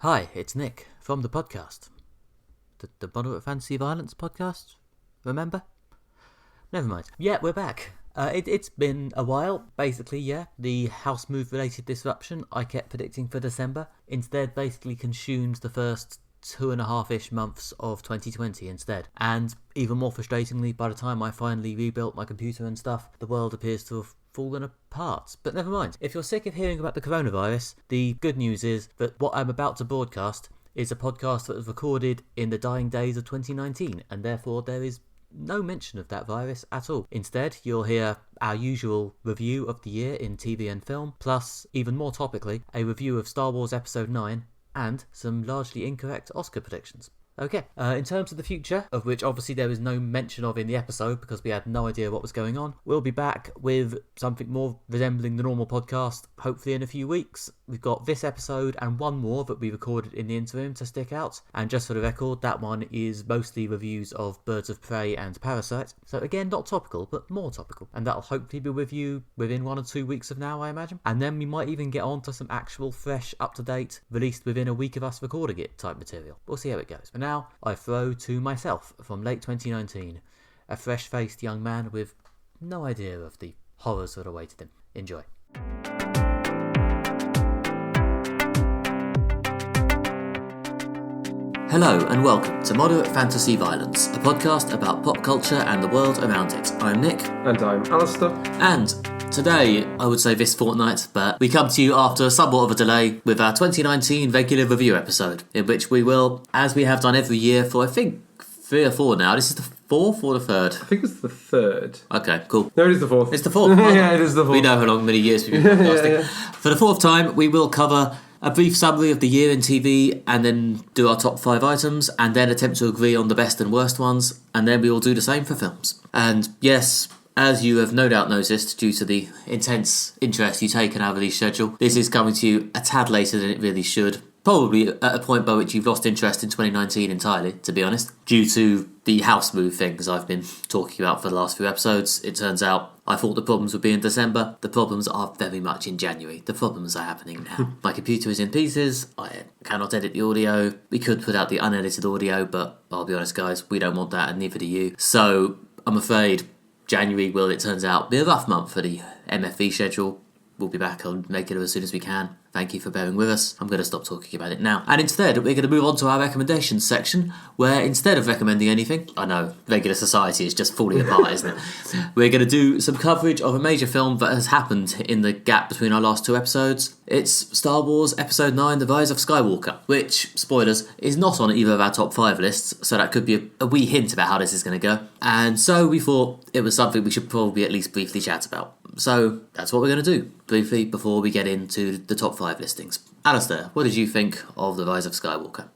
Hi, it's Nick from the podcast. The Moderate Fantasy Violence podcast? Remember? Never mind. Yeah, we're back. It's been a while, basically, yeah. The house move related disruption I kept predicting for December instead basically consumed the first 2.5-ish months of 2020 instead. And even more frustratingly, by the time I finally rebuilt my computer and stuff, the world appears to have fallen apart. But never mind. If you're sick of hearing about the coronavirus, the good news is that what I'm about to broadcast is a podcast that was recorded in the dying days of 2019, and therefore there is no mention of that virus at all. Instead, you'll hear our usual review of the year in TV and film, plus, even more topically, a review of Star Wars Episode 9, and some largely incorrect Oscar predictions. Okay, in terms of the future, of which obviously there is no mention of in the episode because we had no idea what was going on, we'll be back with something more resembling the normal podcast, hopefully in a few weeks. We've got this episode and one more that we recorded in the interim to stick out, and just for the record, that one is mostly reviews of Birds of Prey and Parasite, so again, not topical, but more topical, and that'll hopefully be with you within 1 or 2 weeks of now, I imagine, and then we might even get on to some actual fresh, up-to-date, released within a week of us recording it type material. We'll see how it goes. For now, I throw to myself from late 2019, a fresh-faced young man with no idea of the horrors that awaited him. Enjoy. Hello and welcome to Moderate Fantasy Violence, a podcast about pop culture and the world around it. I'm Nick. And I'm Alistair. And today, I would say this fortnight, but we come to you after somewhat of a delay with our 2019 regular review episode, in which we will, as we have done every year for I think 3 or 4 now, this is the 4th or the 3rd? I think it's the 3rd. Okay, cool. No, it is the 4th. It's the 4th. Yeah, it is the 4th. We know how many years we've been podcasting. Yeah. For the 4th time, we will cover a brief summary of the year in TV, and then do our top 5 items, and then attempt to agree on the best and worst ones, and then we will do the same for films. And yes, as you have no doubt noticed, due to the intense interest you take in our release schedule, this is coming to you a tad later than it really should. Probably at a point by which you've lost interest in 2019 entirely, to be honest, due to the house move things I've been talking about for the last few episodes. It turns out I thought the problems would be in December. The problems are very much in January. The problems are happening now. My computer is in pieces. I cannot edit the audio. We could put out the unedited audio, but I'll be honest, guys, we don't want that, and neither do you. So I'm afraid January will, it turns out, be a rough month for the MFV schedule. We'll be back on regular as soon as we can. Thank you for bearing with us. I'm going to stop talking about it now. And instead, we're going to move on to our recommendations section, where instead of recommending anything, I know, regular society is just falling apart, isn't it? We're going to do some coverage of a major film that has happened in the gap between our last 2 episodes. It's Star Wars Episode 9, The Rise of Skywalker, which, spoilers, is not on either of our top 5 lists, so that could be a wee hint about how this is going to go. And so we thought it was something we should probably at least briefly chat about. So that's what we're going to do, briefly, before we get into the top 5 listings. Alistair, what did you think of The Rise of Skywalker?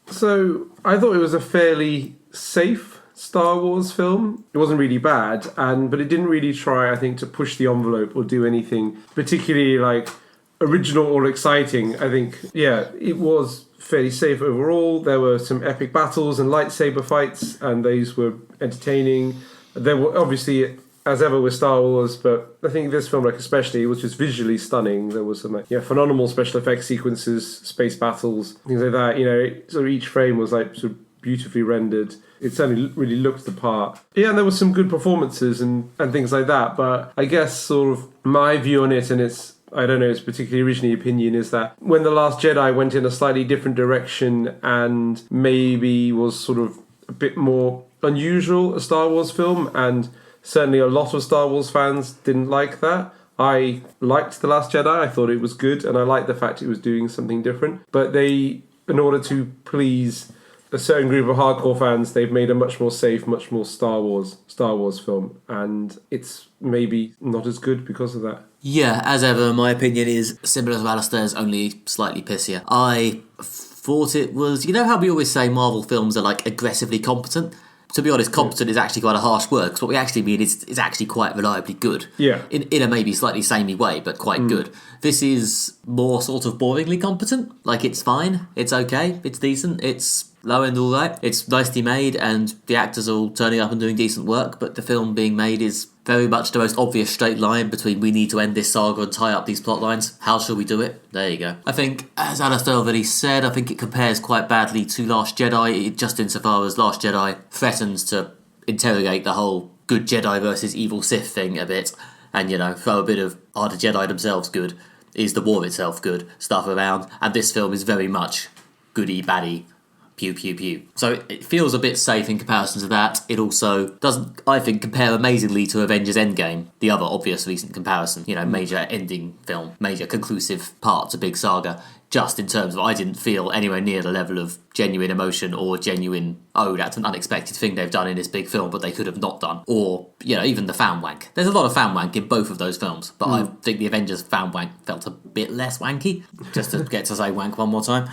So, I thought it was a fairly safe Star Wars film. It wasn't really bad, but it didn't really try, I think, to push the envelope or do anything particularly, original or exciting. I think, yeah, it was fairly safe overall. There were some epic battles and lightsaber fights, and these were entertaining. There were, obviously, as ever with Star Wars, but I think this film, especially, it was just visually stunning. There was some phenomenal special effects sequences, space battles, things like that. Sort of each frame was sort of beautifully rendered. It certainly really looked the part. Yeah, and there were some good performances and things like that. But I guess sort of my view on it, and it's particularly originally opinion, is that when The Last Jedi went in a slightly different direction and maybe was sort of a bit more unusual, a Star Wars film, and certainly a lot of Star Wars fans didn't like that. I liked The Last Jedi. I thought it was good, and I liked the fact it was doing something different. But they, in order to please a certain group of hardcore fans, they've made a much more safe, much more Star Wars film, and it's maybe not as good because of that. Yeah, as ever, my opinion is similar to Alistair's, only slightly pissier. I thought it was... You know how we always say Marvel films are aggressively competent? To be honest, competent is actually quite a harsh word, because what we actually mean is actually quite reliably good. Yeah. In a maybe slightly samey way, but quite good. This is more sort of boringly competent. It's fine, it's okay, it's decent, it's low end all right. It's nicely made and the actors are all turning up and doing decent work, but the film being made is very much the most obvious straight line between we need to end this saga and tie up these plot lines. How shall we do it? There you go. I think, as Alistair already said, I think it compares quite badly to Last Jedi, just insofar as Last Jedi threatens to interrogate the whole good Jedi versus evil Sith thing a bit, and, throw a bit of, are the Jedi themselves good? Is the war itself good? Stuff around. And this film is very much goody baddie. Pew, pew, pew. So it feels a bit safe in comparison to that. It also doesn't, I think, compare amazingly to Avengers Endgame, the other obvious recent comparison. Major ending film, major conclusive part to big saga. Just in terms of, I didn't feel anywhere near the level of genuine emotion or genuine, oh, that's an unexpected thing they've done in this big film, but they could have not done. Or, even the fan wank. There's a lot of fan wank in both of those films, but I think the Avengers fan wank felt a bit less wanky, just to get to say wank one more time.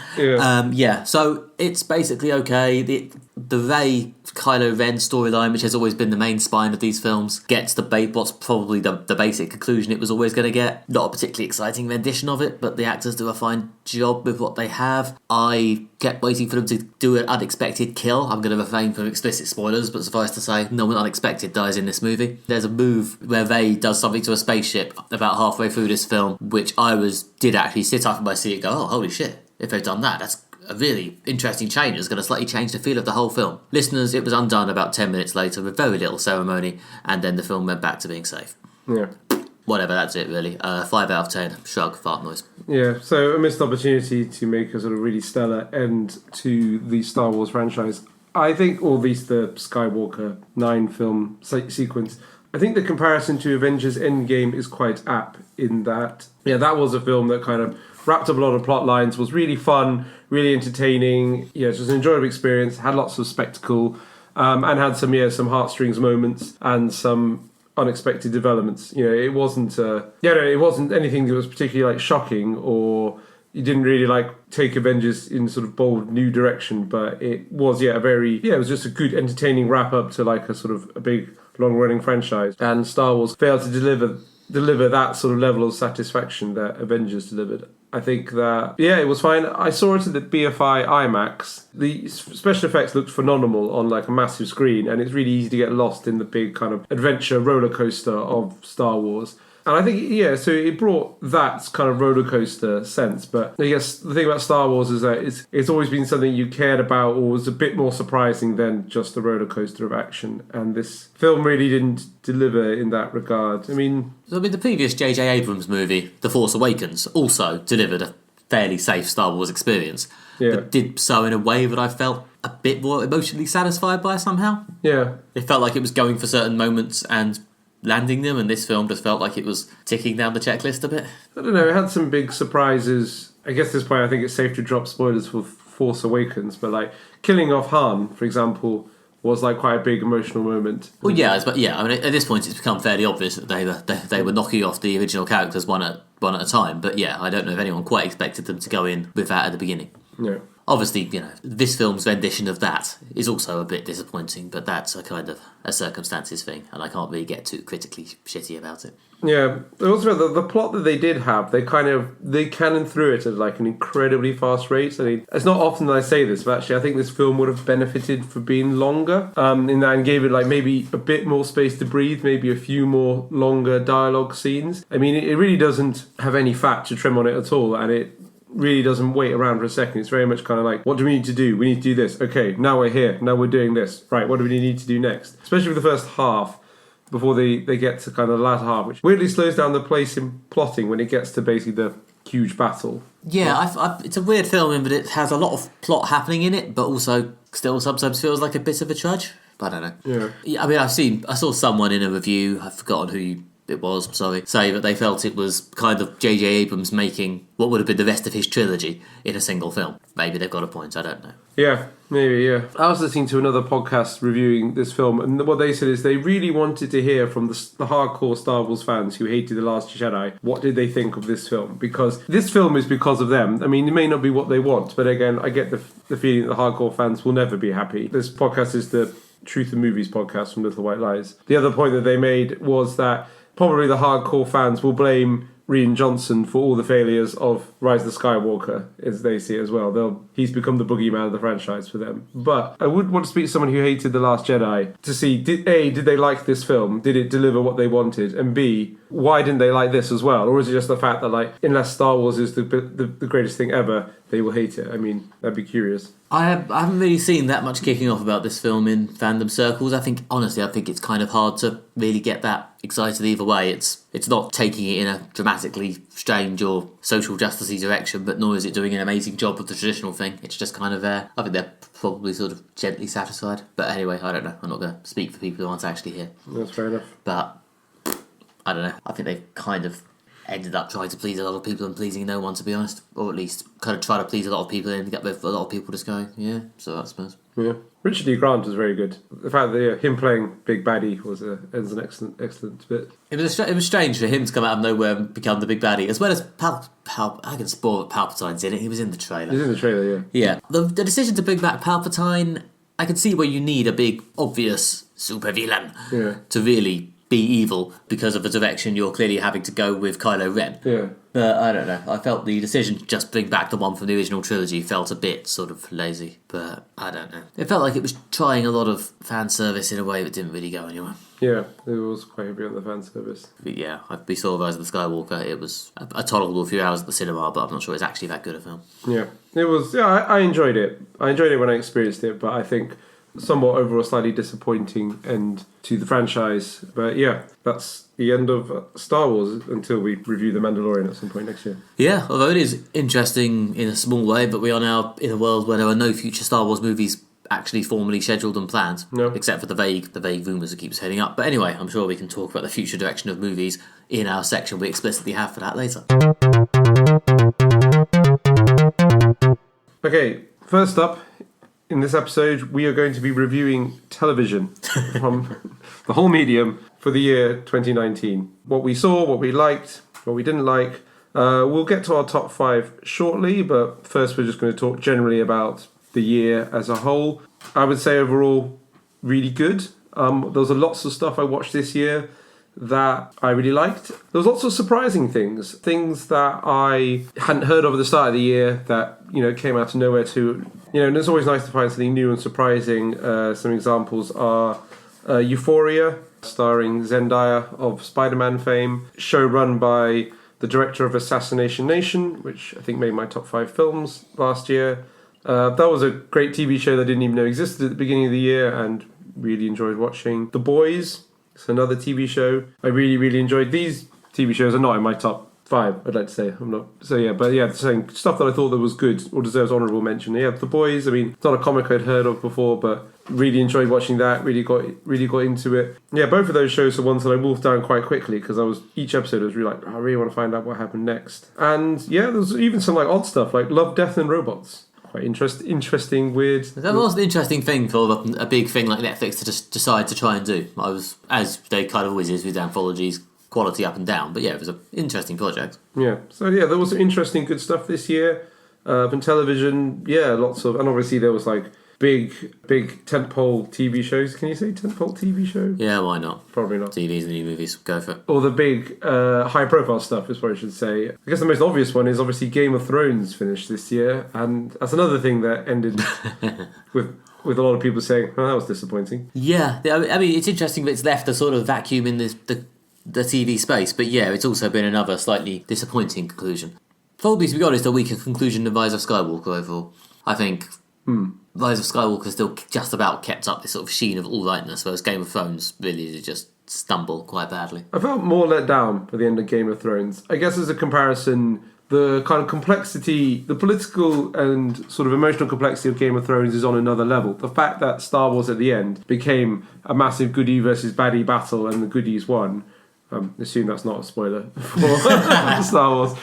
So it's basically okay. The Rey Kylo Ren storyline, which has always been the main spine of these films, gets what's probably the basic conclusion it was always going to get. Not a particularly exciting rendition of it, but the actors do a fine job with what they have. I kept waiting for them to do an unexpected kill. I'm going to refrain from explicit spoilers, but suffice to say, no one unexpected dies in this movie. There's a move where Rey does something to a spaceship about halfway through this film, which did actually sit up in my seat and go, oh, holy shit, if they've done that, that's a really interesting change. It's going to slightly change the feel of the whole film. Listeners, it was undone about 10 minutes later with very little ceremony, and then the film went back to being safe. Yeah. Whatever, that's it really. 5 out of 10. Shrug, fart noise. Yeah, so a missed opportunity to make a sort of really stellar end to the Star Wars franchise. I think, or at least the Skywalker 9 film sequence, I think the comparison to Avengers Endgame is quite apt in that, that was a film that kind of wrapped up a lot of plot lines, was really fun, really entertaining. It was an enjoyable experience, had lots of spectacle, and had some heartstrings moments and some unexpected developments. It wasn't it wasn't anything that was particularly shocking, or you didn't really take Avengers in sort of bold new direction, but it was it was just a good entertaining wrap up to a sort of a big long running franchise. And Star Wars failed to deliver that sort of level of satisfaction that Avengers delivered. I think that, it was fine. I saw it at the BFI IMAX. The special effects looked phenomenal on a massive screen, and it's really easy to get lost in the big kind of adventure roller coaster of Star Wars. And I think, so it brought that kind of roller coaster sense. But I guess the thing about Star Wars is that it's always been something you cared about, or was a bit more surprising than just the roller coaster of action. And this film really didn't deliver in that regard. The previous J.J. Abrams movie, The Force Awakens, also delivered a fairly safe Star Wars experience. Yeah. But did so in a way that I felt a bit more emotionally satisfied by somehow. Yeah. It felt like it was going for certain moments and landing them, and this film just felt like it was ticking down the checklist a bit. I don't know, it had some big surprises. I guess at this point I think it's safe to drop spoilers for Force Awakens, but killing off Han, for example, was quite a big emotional moment. Well, at this point it's become fairly obvious that they were knocking off the original characters one at a time, but I don't know if anyone quite expected them to go in with that at the beginning. Yeah. Obviously, this film's rendition of that is also a bit disappointing, but that's a kind of a circumstances thing, and I can't really get too critically shitty about it. Yeah, also the plot that they did have, they cannon through it at an incredibly fast rate. It's not often that I say this, but actually I think this film would have benefited for being longer, in that, and gave it maybe a bit more space to breathe, maybe a few more longer dialogue scenes. It really doesn't have any fat to trim on it at all, and it really doesn't wait around for a second. It's very much kind of what do we need to do? We need to do this. Okay, now we're here. Now we're doing this. Right, what do we need to do next? Especially for the first half, before they get to kind of the latter half, which weirdly slows down the pace in plotting when it gets to basically the huge battle. Yeah, it's a weird film in that it has a lot of plot happening in it, but also still sometimes feels like a bit of a trudge. I don't know. Yeah. I saw someone in a review, I've forgotten who it was, say that they felt it was kind of J.J. Abrams making what would have been the rest of his trilogy in a single film. Maybe they've got a point, I don't know. Yeah, maybe, yeah. I was listening to another podcast reviewing this film, and what they said is they really wanted to hear from the hardcore Star Wars fans who hated The Last Jedi, what did they think of this film? Because this film is because of them. It may not be what they want, but again, I get the feeling that the hardcore fans will never be happy. This podcast is the Truth in Movies podcast from Little White Lies. The other point that they made was that probably the hardcore fans will blame Rian Johnson for all the failures of Rise of Skywalker, as they see it as well. He's become the boogeyman of the franchise for them. But I would want to speak to someone who hated The Last Jedi to see, did they like this film? Did it deliver what they wanted? And B, why didn't they like this as well? Or is it just the fact that, like, unless Star Wars is the greatest thing ever, they will hate it? I mean, I'd be curious. I haven't really seen that much kicking off about this film in fandom circles. I think it's kind of hard to really get that excited either way. It's not taking it in a dramatically strange or social justice-y direction, but nor is it doing an amazing job of the traditional thing. It's just kind of I think they're probably sort of gently satisfied. But anyway, I don't know. I'm not going to speak for people who aren't actually here. That's fair enough. But I don't know. I think they've kind of ended up trying to please a lot of people and pleasing no one, to be honest. Or at least kind of try to please a lot of people and get with a lot of people just going, yeah, so I suppose. Yeah. Richard E. Grant was very good. The fact that him playing Big Baddie was an excellent bit. It was strange for him to come out of nowhere and become the Big Baddie, as well as I can spoil that Palpatine's in it. He was in the trailer. He's in the trailer, yeah. Yeah. The decision to bring back Palpatine, I can see where you need a big, obvious supervillain to really be evil because of the direction you're clearly having to go with Kylo Ren. Yeah. But I don't know. I felt the decision to just bring back the one from the original trilogy felt a bit sort of lazy. But I don't know. It felt like it was trying a lot of fan service in a way that didn't really go anywhere. Yeah, it was quite heavy on the fan service. But yeah, we saw Rise of the Skywalker. It was a tolerable few hours at the cinema, but I'm not sure it's actually that good a film. Yeah, it was. Yeah, I enjoyed it. I enjoyed it when I experienced it, but I think somewhat overall slightly disappointing end to the franchise. But yeah, that's the end of Star Wars until we review The Mandalorian at some point next year. Yeah, although it is interesting in a small way, but we are now in a world where there are no future Star Wars movies actually formally scheduled and planned, except for the vague rumours that keeps heading up. But anyway, I'm sure we can talk about the future direction of movies in our section we explicitly have for that later. Okay, first up, in this episode, we are going to be reviewing television from the whole medium for the year 2019. What we saw, what we liked, what we didn't like. We'll get to our top 5 shortly, but first we're just going to talk generally about the year as a whole. I would say overall, really good. There was lots of stuff I watched this year that I really liked. There was lots of surprising things that I hadn't heard of at the start of the year that, came out of nowhere too. And it's always nice to find something new and surprising. Some examples are Euphoria, starring Zendaya of Spider-Man fame, show run by the director of Assassination Nation, which I think made my top 5 films last year. That was a great TV show that I didn't even know existed at the beginning of the year and really enjoyed watching. The Boys, it's another TV show. I really, really enjoyed. These TV shows are not in my top 5, I'd like to say. I'm not. So yeah, but yeah, saying stuff that I thought that was good or deserves honourable mention. Yeah, The Boys, I mean, it's not a comic I'd heard of before, but really enjoyed watching that, really got into it. Yeah, both of those shows are ones that I wolfed down quite quickly because each episode I was really like, I really want to find out what happened next. And yeah, there's even some like odd stuff like Love, Death and Robots. Quite interesting, weird. That was an interesting thing for a big thing like Netflix to just decide to try and do. I was, as they kind of always is with anthologies, quality up and down. But yeah, it was an interesting project. Yeah. So yeah, there was some interesting, good stuff this year. From television, yeah, lots of, and obviously there was like big tentpole TV shows. Can you say tentpole TV show? Yeah, why not? Probably not. TVs and new movies, go for it. Or the big high-profile stuff is what I should say. I guess the most obvious one is obviously Game of Thrones finished this year, and that's another thing that ended with a lot of people saying, "Oh, that was disappointing." Yeah, I mean, it's interesting that it's left a sort of vacuum in the TV space, but yeah, it's also been another slightly disappointing conclusion. Probably, to be honest, a weaker conclusion than Rise of Skywalker overall. I think Rise of Skywalker still just about kept up this sort of sheen of all-rightness, whereas Game of Thrones really did just stumble quite badly. I felt more let down at the end of Game of Thrones. I guess as a comparison, the kind of complexity, the political and sort of emotional complexity of Game of Thrones is on another level. The fact that Star Wars at the end became a massive goodie versus baddie battle and the goodies won, assume that's not a spoiler for Star Wars,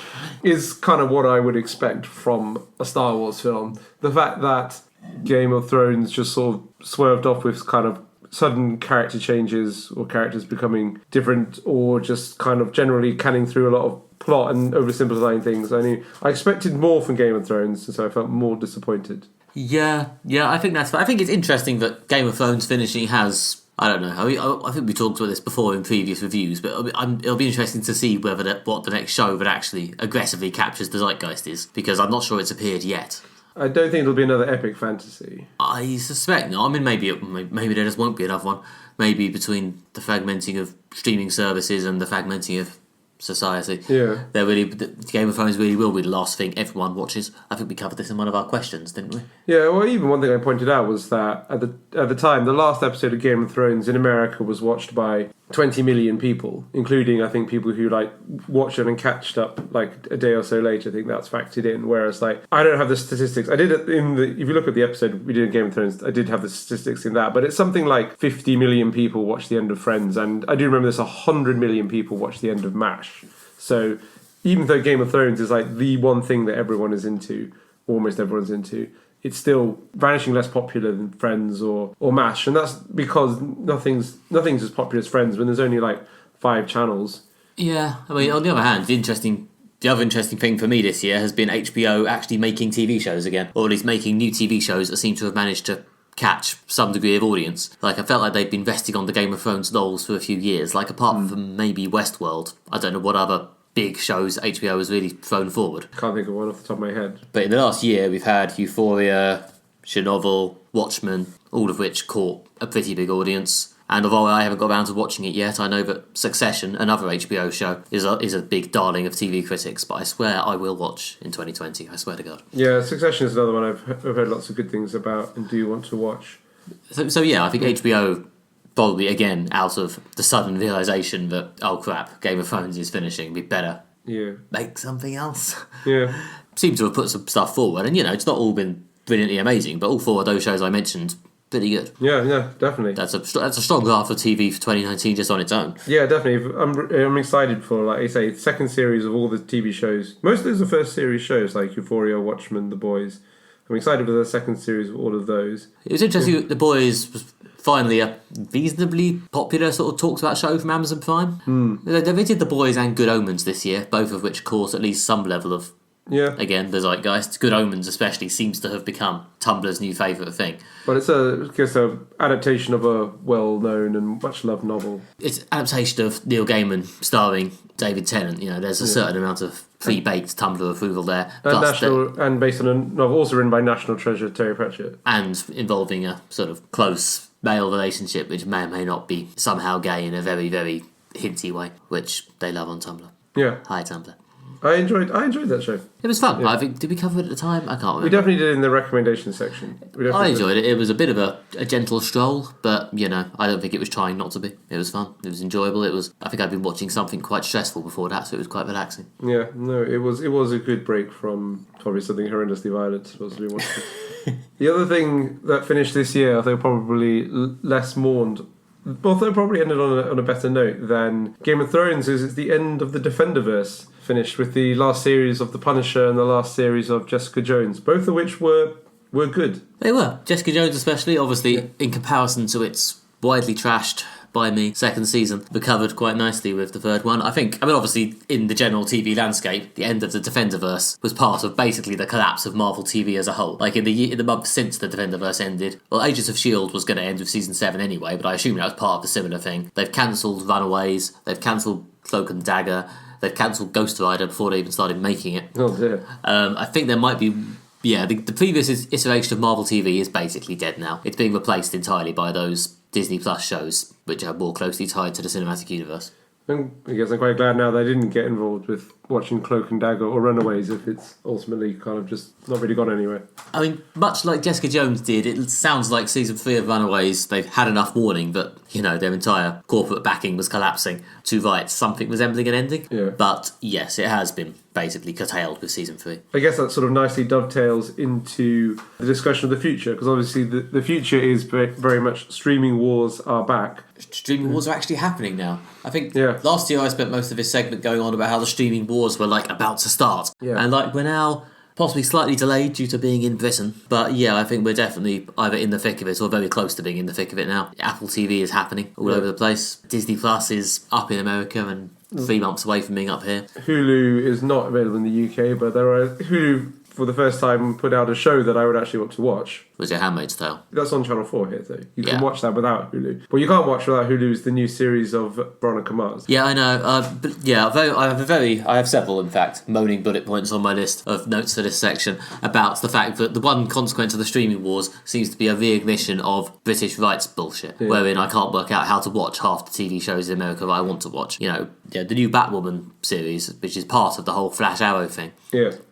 is kind of what I would expect from a Star Wars film. The fact that Game of Thrones just sort of swerved off with kind of sudden character changes or characters becoming different or just kind of generally canning through a lot of plot and oversimplifying things. I mean, I expected more from Game of Thrones, so I felt more disappointed. Yeah, I think that's. I think it's interesting that Game of Thrones finishing has I don't know. I mean, I think we talked about this before in previous reviews, but it'll be interesting to see whether what the next show that actually aggressively captures the zeitgeist is, because I'm not sure it's appeared yet. I don't think it'll be another epic fantasy. I suspect not. I mean, maybe there just won't be another one. Maybe between the fragmenting of streaming services and the fragmenting of society. Yeah. Game of Thrones really will be the last thing everyone watches. I think we covered this in one of our questions, didn't we? Yeah, well, even one thing I pointed out was that at the time, the last episode of Game of Thrones in America was watched by 20 million people, including, I think, people who, like, watched it and catched up, like, a day or so later. I think that's factored in. Whereas, like, I don't have the statistics. I did it if you look at the episode we did in Game of Thrones, I did have the statistics in that. But it's something like 50 million people watched the end of Friends. And I do remember this, 100 million people watched the end of MASH. So even though Game of Thrones is like the one thing that everyone is into, almost everyone's into, it's still vanishing less popular than Friends or MASH. And that's because nothing's as popular as Friends when there's only like 5 channels. Yeah, I mean, on the other hand, the other interesting thing for me this year has been HBO actually making TV shows again, or at least making new TV shows that seem to have managed to catch some degree of audience. Like, I felt like they'd been resting on the Game of Thrones laurels for a few years. Like, apart from maybe Westworld, I don't know what other big shows HBO has really thrown forward. Can't think of one off the top of my head. But in the last year, we've had Euphoria, Chernobyl, Watchmen, all of which caught a pretty big audience. And although I haven't got around to watching it yet, I know that Succession, another HBO show, is a big darling of TV critics. But I swear I will watch in 2020. I swear to God. Yeah, Succession is another one I've heard lots of good things about and do want to watch. So yeah, I think HBO probably, again, out of the sudden realisation that, oh crap, Game of Thrones is finishing, we better make something else. Yeah. Seem to have put some stuff forward. And, it's not all been brilliantly amazing, but all 4 of those shows I mentioned, pretty good. Yeah, definitely. That's a strong half of TV for 2019 just on its own. Yeah, definitely. I'm excited for, like I say, the second series of all the TV shows. Most of those are first series shows, like Euphoria, Watchmen, The Boys. I'm excited for the second series of all of those. It was interesting that The Boys was finally a reasonably popular sort of talked about show from Amazon Prime. They did The Boys and Good Omens this year, both of which caused at least some level of, again, the zeitgeist. Good Omens especially seems to have become Tumblr's new favourite thing. But it's a adaptation of a well-known and much-loved novel. It's an adaptation of Neil Gaiman starring David Tennant. There's a certain amount of pre-baked Tumblr approval there. And based on a novel also written by National Treasure Terry Pratchett. And involving a sort of close male relationship which may or may not be somehow gay in a very, very hinty way, which they love on Tumblr. Yeah. Hi, Tumblr. I enjoyed that show. It was fun. Yeah. I think, did we cover it at the time? I can't remember. We definitely did in the recommendation section. I enjoyed it. It was a bit of a gentle stroll, but, I don't think it was trying not to be. It was fun. It was enjoyable. I think I'd been watching something quite stressful before that, so it was quite relaxing. Yeah, no, it was a good break from probably something horrendously violent. The other thing that finished this year, although probably less mourned, although probably ended on a better note than Game of Thrones, is it's the end of the Defenderverse. Finished with the last series of The Punisher and the last series of Jessica Jones, both of which were good. They were. Jessica Jones especially, obviously, in comparison to its widely trashed by me second season, recovered quite nicely with the third one. I mean, obviously, in the general TV landscape, the end of the Defenderverse was part of basically the collapse of Marvel TV as a whole. Like, in the month since the Defenderverse ended, well, Agents of S.H.I.E.L.D. was going to end with season 7 anyway, but I assume that was part of a similar thing. They've cancelled Runaways, they've cancelled Cloak and Dagger, they've cancelled Ghost Rider before they even started making it. Oh dear. I think there might be... Yeah, the previous iteration of Marvel TV is basically dead now. It's being replaced entirely by those Disney Plus shows, which are more closely tied to the cinematic universe. I guess I'm quite glad now they didn't get involved with watching Cloak and Dagger or Runaways if it's ultimately kind of just not really gone anywhere. I mean, much like Jessica Jones did, it sounds like season 3 of Runaways, they've had enough warning that, their entire corporate backing was collapsing to write something resembling an ending. Yeah. But yes, it has been basically curtailed with season 3. I guess that sort of nicely dovetails into the discussion of the future, because obviously the future is very much streaming wars are back. Streaming wars are actually happening now. I think last year I spent most of this segment going on about how the streaming wars were about to start. Yeah. And we're now possibly slightly delayed due to being in Britain. But yeah, I think we're definitely either in the thick of it or very close to being in the thick of it now. Apple TV is happening all over the place. Disney Plus is up in America and 3 months away from being up here. Hulu is not available in the UK, but there are Hulu for the first time, put out a show that I would actually want to watch. Was it Handmaid's Tale? That's on Channel 4 here, though. You can Yeah. watch that without Hulu. But you can't watch without Hulu's the new series of Veronica Mars. Yeah, I know. But yeah, I have several, in fact, moaning bullet points on my list of notes for this section about the fact that the one consequence of the streaming wars seems to be a reignition of British rights bullshit, wherein I can't work out how to watch half the TV shows in America that I want to watch. The new Batwoman series, which is part of the whole Flash Arrow thing,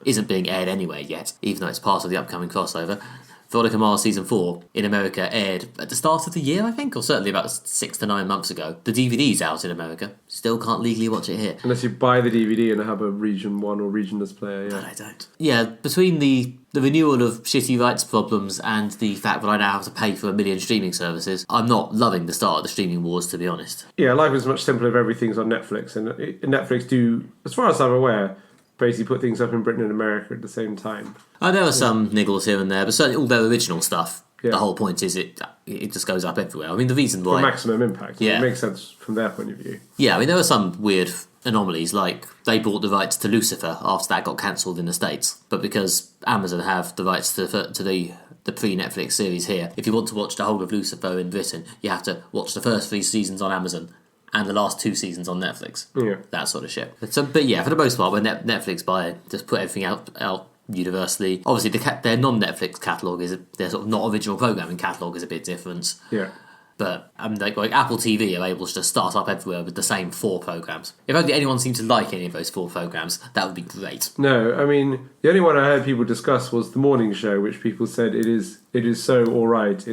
isn't being aired anywhere yet, even though it's part of the upcoming crossover. Veronica Mars Season 4 in America aired at the start of the year, I think, or certainly about 6 to 9 months ago. The DVD's out in America. Still can't legally watch it here. Unless you buy the DVD and have a Region 1 or Regionless player, yeah. But I don't. Yeah, between the renewal of shitty rights problems and the fact that I now have to pay for a million streaming services, I'm not loving the start of the streaming wars, to be honest. Yeah, life is much simpler if everything's on Netflix. And Netflix do, as far as I'm aware, basically put things up in Britain and America at the same time. There are some niggles here and there, but certainly all their original stuff, the whole point is it just goes up everywhere. I mean, the reason why... For maximum impact. It makes sense from their point of view. Yeah, I mean, there are some weird anomalies, like they bought the rights to Lucifer after that got cancelled in the States, but because Amazon have the rights to the pre-Netflix series here, if you want to watch the whole of Lucifer in Britain, you have to watch the first 3 seasons on Amazon and the last 2 seasons on Netflix. Yeah. That sort of shit. But yeah, for the most part, when Netflix just put everything out universally. Obviously, their non-Netflix catalogue their sort of not original programming catalogue is a bit different. Yeah. But like Apple TV are able to just start up everywhere with the same 4 programs. If only anyone seemed to like any of those 4 programs, that would be great. No, I mean, the only one I heard people discuss was the morning show, which people said it is so all right.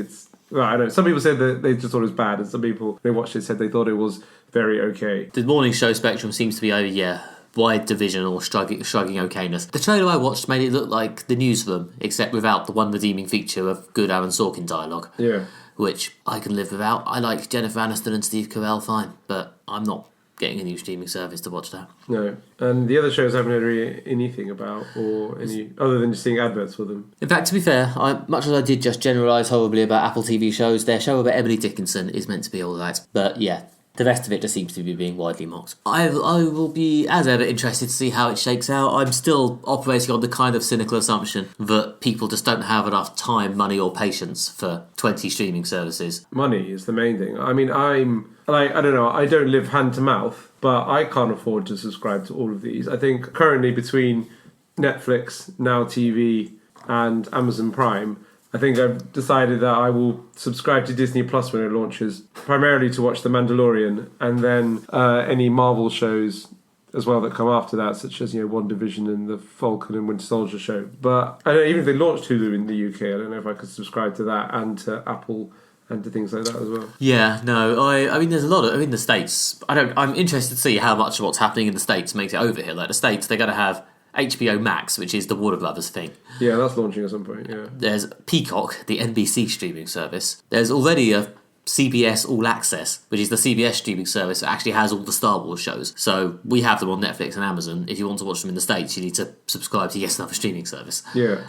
Well, I don't know. Some people said that they just thought it was bad, and some people they watched it said they thought it was very okay. The morning show spectrum seems to be over, wide division or shrugging okayness. The trailer I watched made it look like The Newsroom, except without the one redeeming feature of good Aaron Sorkin dialogue. Yeah. Which I can live without. I like Jennifer Aniston and Steve Carell fine, but I'm not getting a new streaming service to watch that. No. And the other shows I haven't heard anything about, or any other than just seeing adverts for them. In fact, to be fair, much as I did just generalise horribly about Apple TV shows, their show about Emily Dickinson is meant to be all right. But yeah, the rest of it just seems to be being widely mocked. I will be, as ever, interested to see how it shakes out. I'm still operating on the kind of cynical assumption that people just don't have enough time, money or patience for 20 streaming services. Money is the main thing. I mean, I don't know, I don't live hand to mouth, but I can't afford to subscribe to all of these. I think currently between Netflix, Now TV and Amazon Prime, I think I've decided that I will subscribe to Disney Plus when it launches, primarily to watch The Mandalorian, and then any Marvel shows as well that come after that, such as WandaVision and the Falcon and Winter Soldier show. But I don't know, even if they launched Hulu in the UK, I don't know if I could subscribe to that and to Apple and to things like that as well. Yeah, no, I mean, there's a lot of... I mean, the States... I'm interested to see how much of what's happening in the States makes it over here. Like, the States, they're going to have HBO Max, which is the Warner Brothers thing. Yeah, that's launching at some point, yeah. There's Peacock, the NBC streaming service. There's already a CBS All Access, which is the CBS streaming service that actually has all the Star Wars shows. So we have them on Netflix and Amazon. If you want to watch them in the States, you need to subscribe to yet another streaming service. Yeah.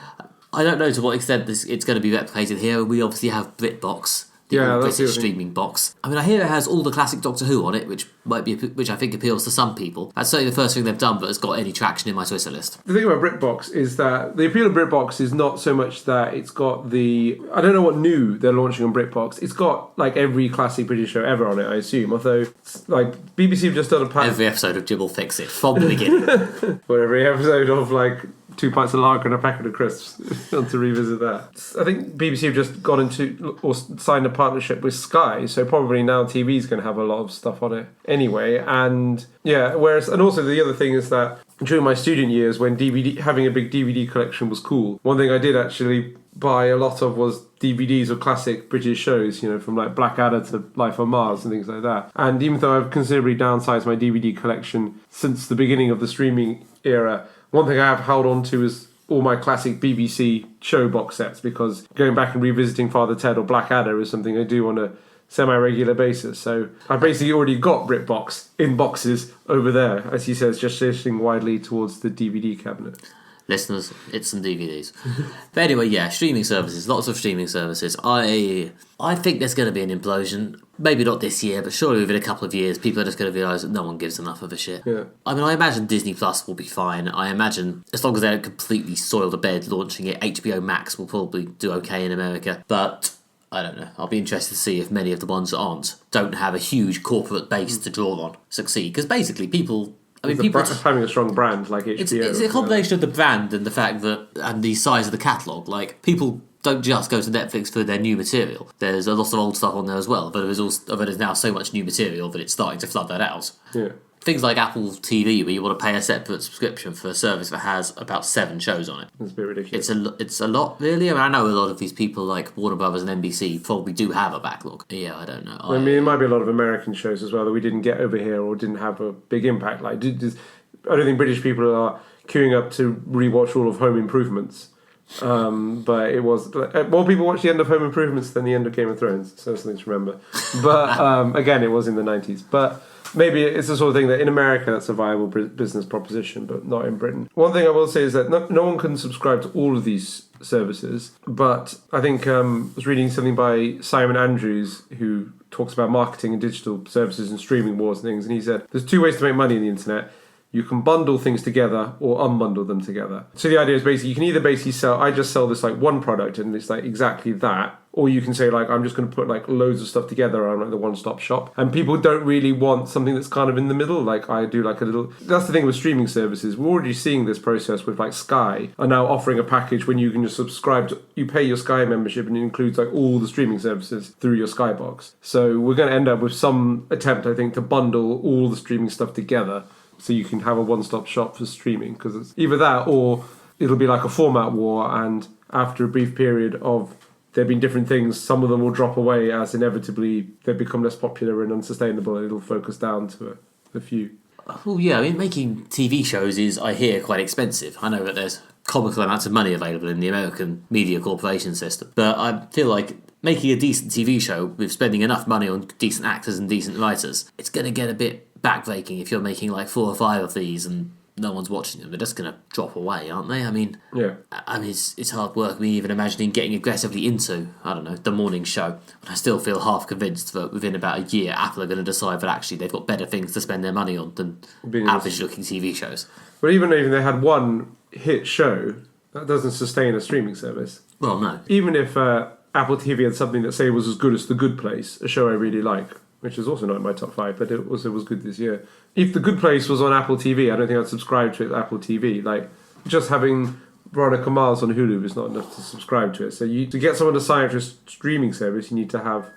I don't know to what extent it's going to be replicated here. We obviously have BritBox, the British streaming box. I mean, I hear it has all the classic Doctor Who on it, which I think appeals to some people. That's certainly the first thing they've done that has got any traction in my Twitter list. The thing about BritBox is that the appeal of BritBox is not so much that it's got I don't know what new they're launching on BritBox. It's got like every classic British show ever on it, I assume. Although, like, BBC have just done a pack. Every episode of Jibble Fix It from the beginning. Or every episode of like 2 pints of lager and a packet of crisps. Want to revisit that. I think BBC have just gone into or signed a partnership with Sky, so probably Now TV is going to have a lot of stuff on it anyway. And yeah, and also the other thing is that during my student years, when having a big DVD collection was cool, one thing I did actually buy a lot of was DVDs of classic British shows, from like Blackadder to Life on Mars and things like that. And even though I've considerably downsized my DVD collection since the beginning of the streaming era, one thing I have held on to is all my classic BBC show box sets, because going back and revisiting Father Ted or Blackadder is something I do on a semi-regular basis. So I basically already got BritBox in boxes over there, as he says, just sitting widely towards the DVD cabinet. Listeners, it's some DVDs. But anyway, yeah, streaming services, lots of streaming services. I think there's going to be an implosion. maybe not this year, but surely within a couple of years, people are just going to realise that no one gives enough of a shit. Yeah. I mean, I imagine Disney Plus will be fine. I imagine, as long as they don't completely soil the bed launching it, HBO Max will probably do okay in America. But I don't know. I'll be interested to see if many of the ones that don't have a huge corporate base to draw on succeed. Because basically, people... I mean, people having a strong brand like HBO. It's a combination of the brand and the fact that, and the size of the catalogue. Like, people don't just go to Netflix for their new material. There's a lot of old stuff on there as well, but there's now so much new material that it's starting to flood that out. Yeah. Things like Apple TV, where you want to pay a separate subscription for a service that has about 7 shows on it. It's a bit ridiculous. It's a lot, really. I mean, I know a lot of these people, like Warner Brothers and NBC, probably do have a backlog. Yeah, I don't know. I mean, it might be a lot of American shows as well that we didn't get over here or didn't have a big impact. Like, I don't think British people are queuing up to rewatch all of Home Improvements. But it was more people watched the end of Home Improvements than the end of Game of Thrones, so something to remember. But again, it was in the 90s. But maybe it's the sort of thing that in America that's a viable business proposition, but not in Britain. One thing I will say is that no one can subscribe to all of these services, but I think I was reading something by Simon Andrews, who talks about marketing and digital services and streaming wars and things, and he said there's 2 ways to make money in the internet. You can bundle things together or unbundle them together. So the idea is basically you can either sell, I just sell this like one product and it's like exactly that, or you can say like I'm just going to put like loads of stuff together on like the one-stop shop. And people don't really want something that's kind of in the middle. Like I do like a little. That's the thing with streaming services. We're already seeing this process with like Sky are now offering a package when you can just subscribe to. You pay your Sky membership and it includes like all the streaming services through your Sky box. So we're going to end up with some attempt, I think, to bundle all the streaming stuff together. So you can have a one-stop shop for streaming, because it's either that or it'll be like a format war, and after a brief period of there being different things, some of them will drop away as inevitably they become less popular and unsustainable, and it'll focus down to a few. Well, yeah, I mean, making TV shows is, I hear, quite expensive. I know that there's comical amounts of money available in the American media corporation system, but I feel like making a decent TV show with spending enough money on decent actors and decent writers, it's going to get a bit backbreaking if you're making like 4 or 5 of these and no one's watching them. They're just going to drop away, aren't they? I mean, it's hard work. Me even imagining getting aggressively into, I don't know, the morning show. And I still feel half convinced that within about a year, Apple are going to decide that actually they've got better things to spend their money on than average-looking TV shows. But even if they had one hit show, that doesn't sustain a streaming service. Well, no. Even if Apple TV had something that, say, was as good as The Good Place, a show I really like, which is also not in my top 5, but it was good this year. If The Good Place was on Apple TV, I don't think I'd subscribe to it Apple TV. Like, just having Veronica Mars on Hulu is not enough to subscribe to it. So to get someone to sign up to a streaming service, you need to have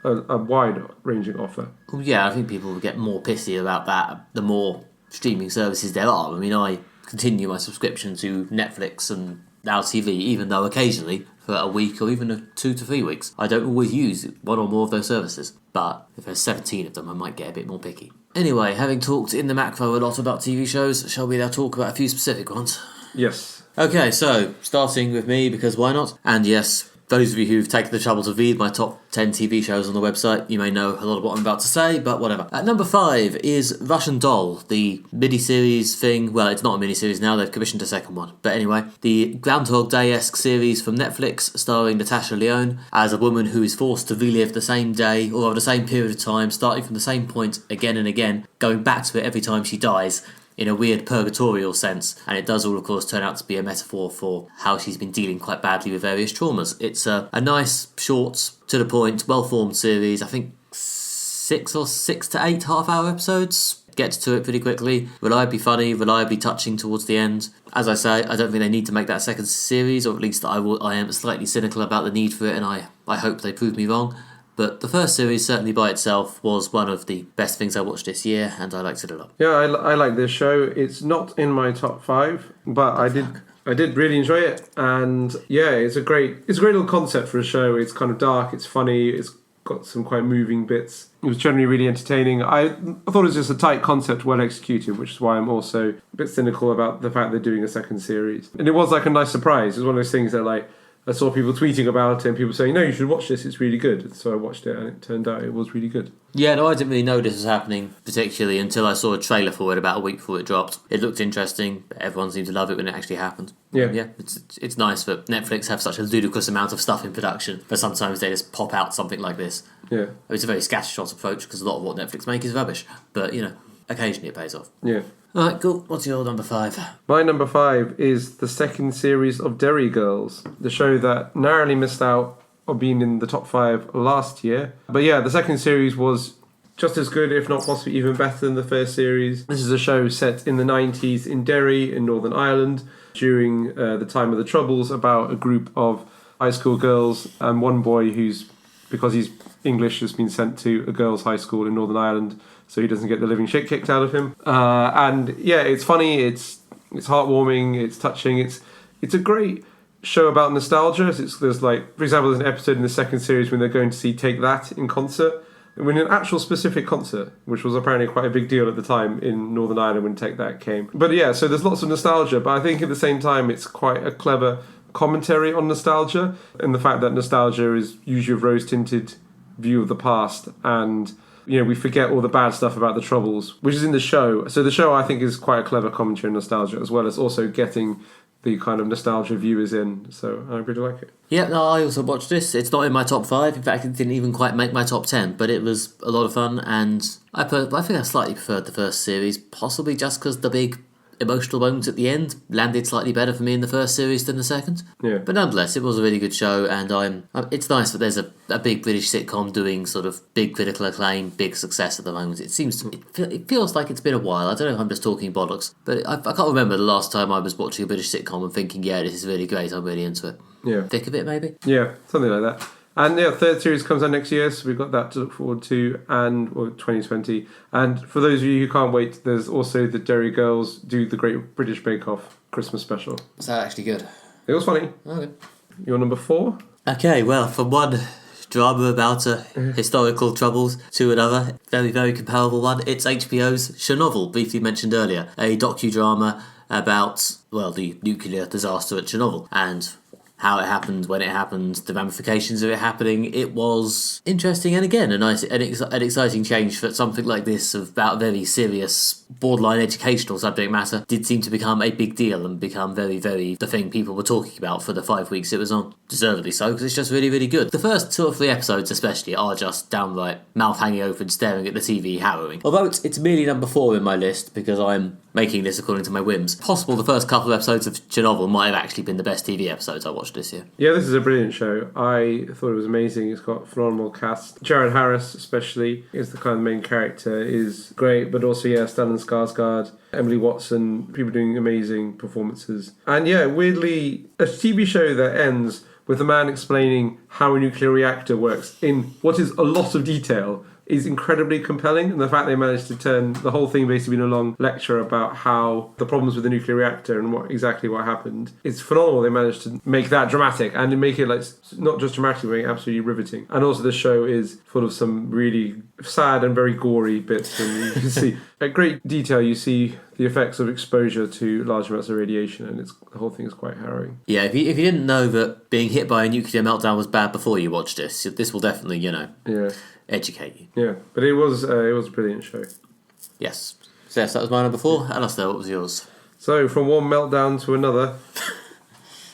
a wide-ranging offer. Well, yeah, I think people will get more pissy about that the more streaming services there are. I mean, I continue my subscription to Netflix and Now TV, even though occasionally, for a week or even 2 to 3 weeks, I don't always use one or more of those services. But if there's 17 of them, I might get a bit more picky. Anyway, having talked in the macro a lot about TV shows, shall we now talk about a few specific ones? Yes. Okay, so, starting with me, because why not? And yes, those of you who've taken the trouble to read my top 10 TV shows on the website, you may know a lot of what I'm about to say, but whatever. At number 5 is Russian Doll, the miniseries thing. Well, it's not a miniseries now, they've commissioned a second one. But anyway, the Groundhog Day-esque series from Netflix, starring Natasha Lyonne as a woman who is forced to relive the same day, or over the same period of time, starting from the same point again and again, going back to it every time she dies, in a weird purgatorial sense, and it does all, of course, turn out to be a metaphor for how she's been dealing quite badly with various traumas. It's a nice, short, to the point, well-formed series. I think 6 to 8 half-hour episodes. Gets to it pretty quickly. Reliably funny, reliably touching towards the end. As I say, I don't think they need to make that second series, or at least I am slightly cynical about the need for it, and I hope they prove me wrong. But the first series, certainly by itself, was one of the best things I watched this year, and I liked it a lot. Yeah, I like this show. It's not in my top 5, but I did really enjoy it. And yeah, it's a great little concept for a show. It's kind of dark, it's funny, it's got some quite moving bits. It was generally really entertaining. I thought it was just a tight concept, well executed, which is why I'm also a bit cynical about the fact they're doing a second series. And it was like a nice surprise. It was one of those things that like, I saw people tweeting about it and people saying, no, you should watch this, it's really good. So I watched it and it turned out it was really good. Yeah, no, I didn't really know this was happening particularly until I saw a trailer for it about a week before it dropped. It looked interesting, but everyone seemed to love it when it actually happened. Yeah. It's nice that Netflix have such a ludicrous amount of stuff in production, but sometimes they just pop out something like this. Yeah. It's a very scattershot approach because a lot of what Netflix make is rubbish, but, occasionally it pays off. Yeah. Alright, cool. What's your number 5? My number 5 is the second series of Derry Girls, the show that narrowly missed out on being in the top 5 last year. But yeah, the second series was just as good, if not possibly even better than the first series. This is a show set in the 90s in Derry in Northern Ireland during the time of the Troubles, about a group of high school girls and one boy who's, because he's English, has been sent to a girls' high school in Northern Ireland so he doesn't get the living shit kicked out of him. And yeah, it's funny, it's heartwarming, it's touching, it's a great show about nostalgia. There's like, for example, there's an episode in the second series when they're going to see Take That in concert. When an actual specific concert, which was apparently quite a big deal at the time in Northern Ireland when Take That came. But yeah, so there's lots of nostalgia, but I think at the same time it's quite a clever commentary on nostalgia and the fact that nostalgia is usually a rose-tinted view of the past, and we forget all the bad stuff about the Troubles, which is in the show. So the show, I think, is quite a clever commentary on nostalgia, as well as also getting the kind of nostalgia viewers in. So I really like it. Yeah, no, I also watched this. It's not in my top 5. In fact, it didn't even quite make my top 10, but it was a lot of fun, and I think I slightly preferred the first series, possibly just because the big emotional moments at the end landed slightly better for me in the first series than the second. Yeah. But nonetheless, it was a really good show, and it's nice that there's a big British sitcom doing sort of big critical acclaim, big success at the moment. It feels like it's been a while. I don't know if I'm just talking bollocks, but I can't remember the last time I was watching a British sitcom and thinking, yeah, this is really great, I'm really into it. Yeah. Thick of it, maybe? Yeah, something like that. And yeah, third series comes out next year, so we've got that to look forward to, and 2020. And for those of you who can't wait, there's also the Derry Girls do the Great British Bake Off Christmas special. Is that actually good? It was funny. Okay. Your number 4? Okay, well, from one drama about historical troubles to another, very, very comparable one, it's HBO's Chernobyl, briefly mentioned earlier, a docudrama about, the nuclear disaster at Chernobyl, and how it happened, when it happened, the ramifications of it happening. It was interesting, and again, an exciting change for something like this about very serious, borderline educational subject matter did seem to become a big deal and become very, very the thing people were talking about for the 5 weeks it was on. Deservedly so, because it's just really, really good. The first 2 or 3 episodes especially are just downright mouth hanging open, staring at the TV, harrowing. Although it's merely number 4 in my list, because I'm making this according to my whims. Possible the first couple of episodes of Chernobyl might have actually been the best TV episodes I watched this year. Yeah, this is a brilliant show. I thought it was amazing. It's got a phenomenal cast. Jared Harris, especially, is the kind of main character, is great, but also, Stellan Skarsgård, Emily Watson, people doing amazing performances. And yeah, weirdly, a TV show that ends with a man explaining how a nuclear reactor works in what is a lot of detail is incredibly compelling, and the fact they managed to turn the whole thing basically into a long lecture about how the problems with the nuclear reactor and what happened. It's phenomenal. They managed to make that dramatic and make it not just dramatic, but make it absolutely riveting. And also the show is full of some really sad and very gory bits, and you can see at great detail you see the effects of exposure to large amounts of radiation, and the whole thing is quite harrowing. Yeah, if you didn't know that being hit by a nuclear meltdown was bad before you watched this will definitely, educate you. Yeah, but it was a brilliant show. Yes. So yes, that was my number 4. Alistair, what was yours? So from one meltdown to another,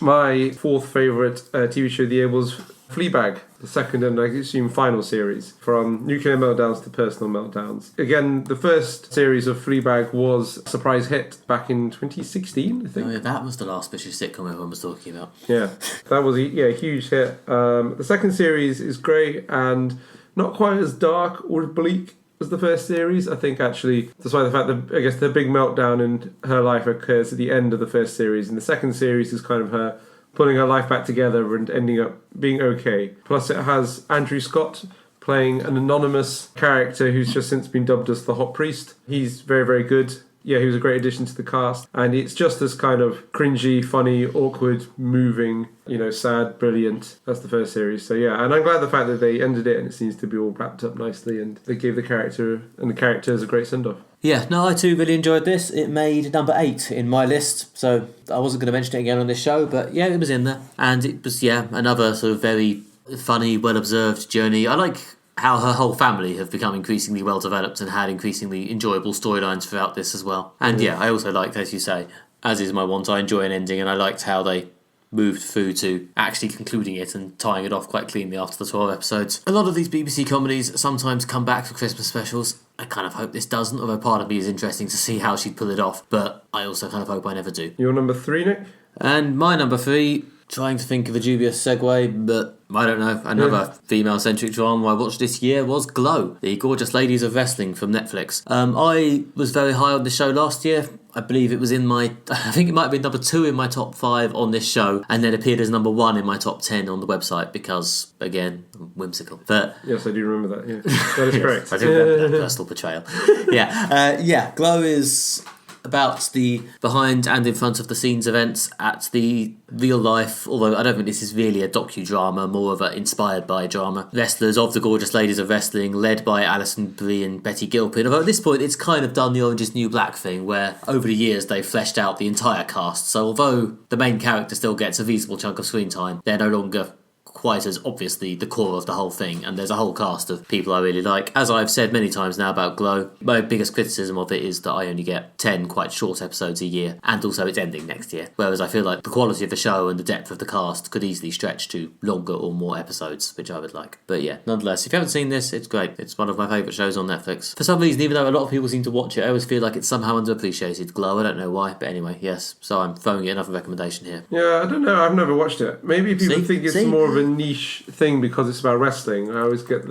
my 4th favourite TV show of the year was Fleabag, the second and I assume final series, from nuclear meltdowns to personal meltdowns. Again, the first series of Fleabag was a surprise hit back in 2016, I think. Oh yeah, that was the last British sitcom everyone was talking about. Yeah, that was a huge hit. The second series is great and not quite as dark or bleak as the first series. I think actually, despite the fact that I guess the big meltdown in her life occurs at the end of the first series, and the second series is kind of her pulling her life back together and ending up being okay. Plus it has Andrew Scott playing an anonymous character who's just since been dubbed as the Hot Priest. He's very, very good. he was a great addition to the cast. And it's just as kind of cringy, funny, awkward, moving, sad, brilliant. That's the first series. So yeah, and I'm glad the fact that they ended it and it seems to be all wrapped up nicely and they gave the characters a great send-off. Yeah, no, I too really enjoyed this. It made number 8 in my list, so I wasn't going to mention it again on this show, but yeah, it was in there. And it was, another sort of very funny, well-observed journey. I like how her whole family have become increasingly well-developed and had increasingly enjoyable storylines throughout this as well. And I also liked, as you say, as is my want, I enjoy an ending, and I liked how they moved through to actually concluding it and tying it off quite cleanly after the 12 episodes. A lot of these BBC comedies sometimes come back for Christmas specials. I kind of hope this doesn't, although part of me is interesting to see how she'd pull it off, but I also kind of hope I never do. Your number 3, Nick? And my number 3, trying to think of a dubious segue, but I don't know, another female-centric drama I watched this year was Glow, the Gorgeous Ladies of Wrestling from Netflix. I was very high on the show last year. I believe it was I think it might have been number 2 in my top 5 on this show, and then appeared as number 1 in my top 10 on the website because, again, whimsical. But yes, I do remember that, yeah. That is correct. I do remember that personal portrayal. Glow is about the behind and in front of the scenes events at the real life, although I don't think this is really a docudrama, more of a inspired by drama, wrestlers of the Gorgeous Ladies of Wrestling, led by Alison Brie and Betty Gilpin. Although at this point it's kind of done the Orange is New Black thing, where over the years they've fleshed out the entire cast, so although the main character still gets a reasonable chunk of screen time, they're no longer quite as obviously the core of the whole thing, and there's a whole cast of people I really like. As I've said many times now about Glow, my biggest criticism of it is that I only get 10 quite short episodes a year, and also it's ending next year, whereas I feel like the quality of the show and the depth of the cast could easily stretch to longer or more episodes, which I would like. But yeah, nonetheless, if you haven't seen this, it's great. It's one of my favourite shows on Netflix. For some reason, even though a lot of people seem to watch it, I always feel like it's somehow underappreciated. Glow, I don't know why, but anyway, yes, so I'm throwing it another recommendation here. Yeah, I don't know, I've never watched it. Maybe people think it's more of a niche thing because it's about wrestling. I always get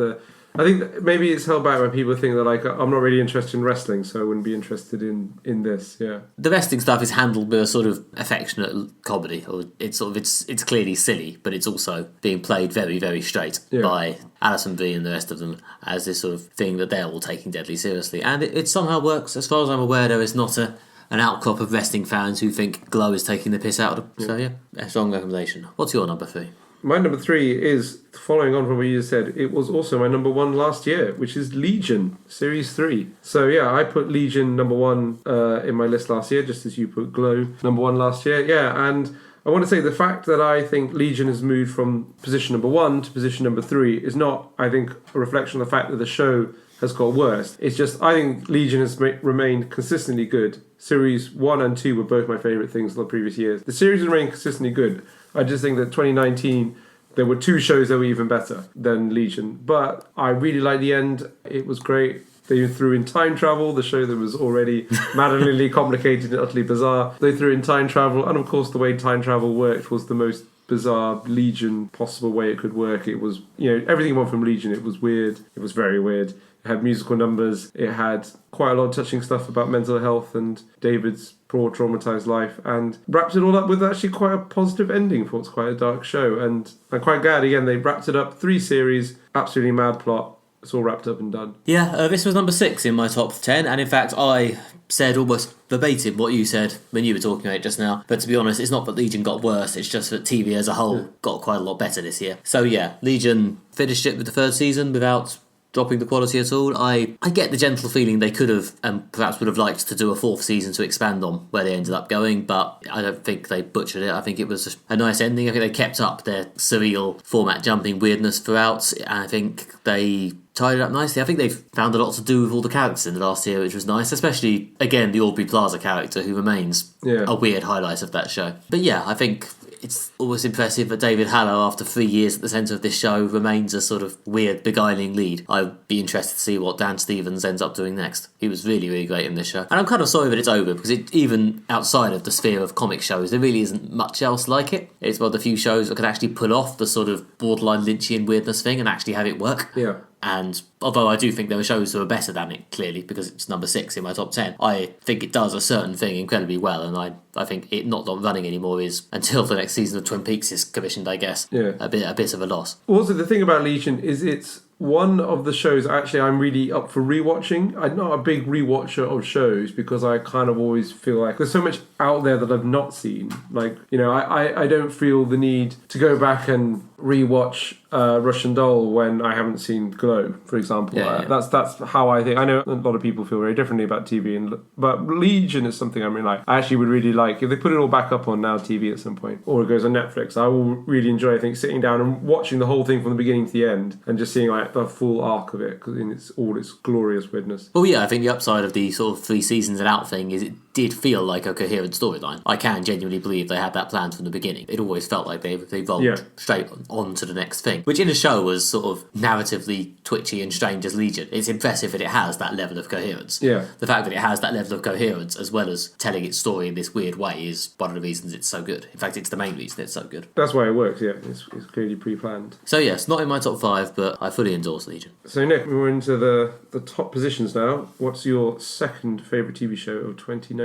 I think that maybe it's held back when people think that I'm not really interested in wrestling, so I wouldn't be interested in this. Yeah, the wrestling stuff is handled with a sort of affectionate comedy, or it's clearly silly, but it's also being played very, very straight by Alison Brie and the rest of them as this sort of thing that they're all taking deadly seriously, and it somehow works. As far as I'm aware, there is not an outcrop of wrestling fans who think Glow is taking the piss out of them. So yeah, a strong recommendation. What's your number 3? My number 3 is, following on from what you just said, it was also my number 1 last year, which is Legion, Series 3. So yeah, I put Legion number 1 in my list last year, just as you put Glow number 1 last year. Yeah, and I want to say the fact that I think Legion has moved from position number 1 to position number 3 is not, I think, a reflection of the fact that the show has got worse. It's just, I think Legion has remained consistently good. Series 1 and 2 were both my favourite things in the previous years. The series remained consistently good. I just think that 2019, there were 2 shows that were even better than Legion. But I really liked the end. It was great. They threw in time travel, the show that was already maddeningly complicated and utterly bizarre. They threw in time travel, and of course the way time travel worked was the most bizarre Legion possible way it could work. It was, everything went from Legion. It was weird. It was very weird. It had musical numbers. It had quite a lot of touching stuff about mental health and David's poor traumatized life, and wrapped it all up with actually quite a positive ending for what's quite a dark show. And I'm quite glad, again, they wrapped it up. 3 series, absolutely mad plot. It's all wrapped up and done. Yeah, this was number 6 in my top 10, and in fact I said almost verbatim what you said when you were talking about it just now. But to be honest, it's not that Legion got worse, it's just that TV as a whole got quite a lot better this year. So yeah, Legion finished it with the 3rd season without dropping the quality at all. I get the gentle feeling they could have and perhaps would have liked to do a 4th season to expand on where they ended up going, but I don't think they butchered it. I think it was a nice ending. I think they kept up their surreal format jumping weirdness throughout, and I think they tied it up nicely. I think they've found a lot to do with all the characters in the last year, which was nice, especially, again, the Aubrey Plaza character, who remains a weird highlight of that show. But yeah, I think it's always impressive that David Hallow, after 3 years at the centre of this show, remains a sort of weird, beguiling lead. I'd be interested to see what Dan Stevens ends up doing next. He was really, really great in this show. And I'm kind of sorry that it's over, because even outside of the sphere of comic shows, there really isn't much else like it. It's one of the few shows that could actually pull off the sort of borderline Lynchian weirdness thing and actually have it work. Yeah. And although I do think there are shows that are better than it, clearly, because it's number 6 in my top 10, I think it does a certain thing incredibly well, and I think it not running anymore is, until the next season of Twin Peaks is commissioned, I guess, a bit of a loss. Also, the thing about Legion is it's one of the shows actually I'm really up for rewatching. I'm not a big rewatcher of shows because I kind of always feel like there's so much out there that I've not seen. Like, I don't feel the need to go back and rewatch Russian Doll when I haven't seen Glow, for example. That's how I think. I know a lot of people feel very differently about TV, but Legion is something I really like. I actually would really like if they put it all back up on Now TV at some point, or it goes on Netflix. I will really enjoy, I think, sitting down and watching the whole thing from the beginning to the end and just seeing like the full arc of it in all its glorious weirdness. Well, yeah, I think the upside of the sort of 3 seasons and out thing is it did feel like a coherent storyline. I can genuinely believe they had that planned from the beginning. It always felt like they rolled straight on to the next thing, which in a show was sort of narratively twitchy and strange as Legion. It's impressive that it has that level of coherence. Yeah. The fact that it has that level of coherence as well as telling its story in this weird way is one of the reasons it's so good. In fact, it's the main reason it's so good. That's why it works, yeah. It's clearly pre-planned. So yes, not in my top 5, but I fully endorse Legion. So Nick, we're into the top positions now. What's your second favourite TV show of 2019?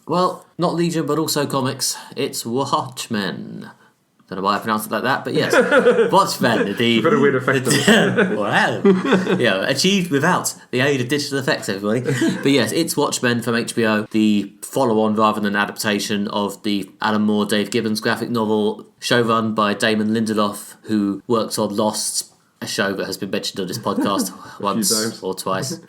Well, not Legion, but also comics. It's Watchmen. Don't know why I pronounced it like that, but yes. Watchmen. It's got a weird effect on it. Wow. Yeah, achieved without the aid of digital effects, everybody. But yes, it's Watchmen from HBO, the follow-on rather than adaptation of the Alan Moore, Dave Gibbons graphic novel, showrun by Damon Lindelof, who works on Lost, a show that has been mentioned on this podcast once or twice,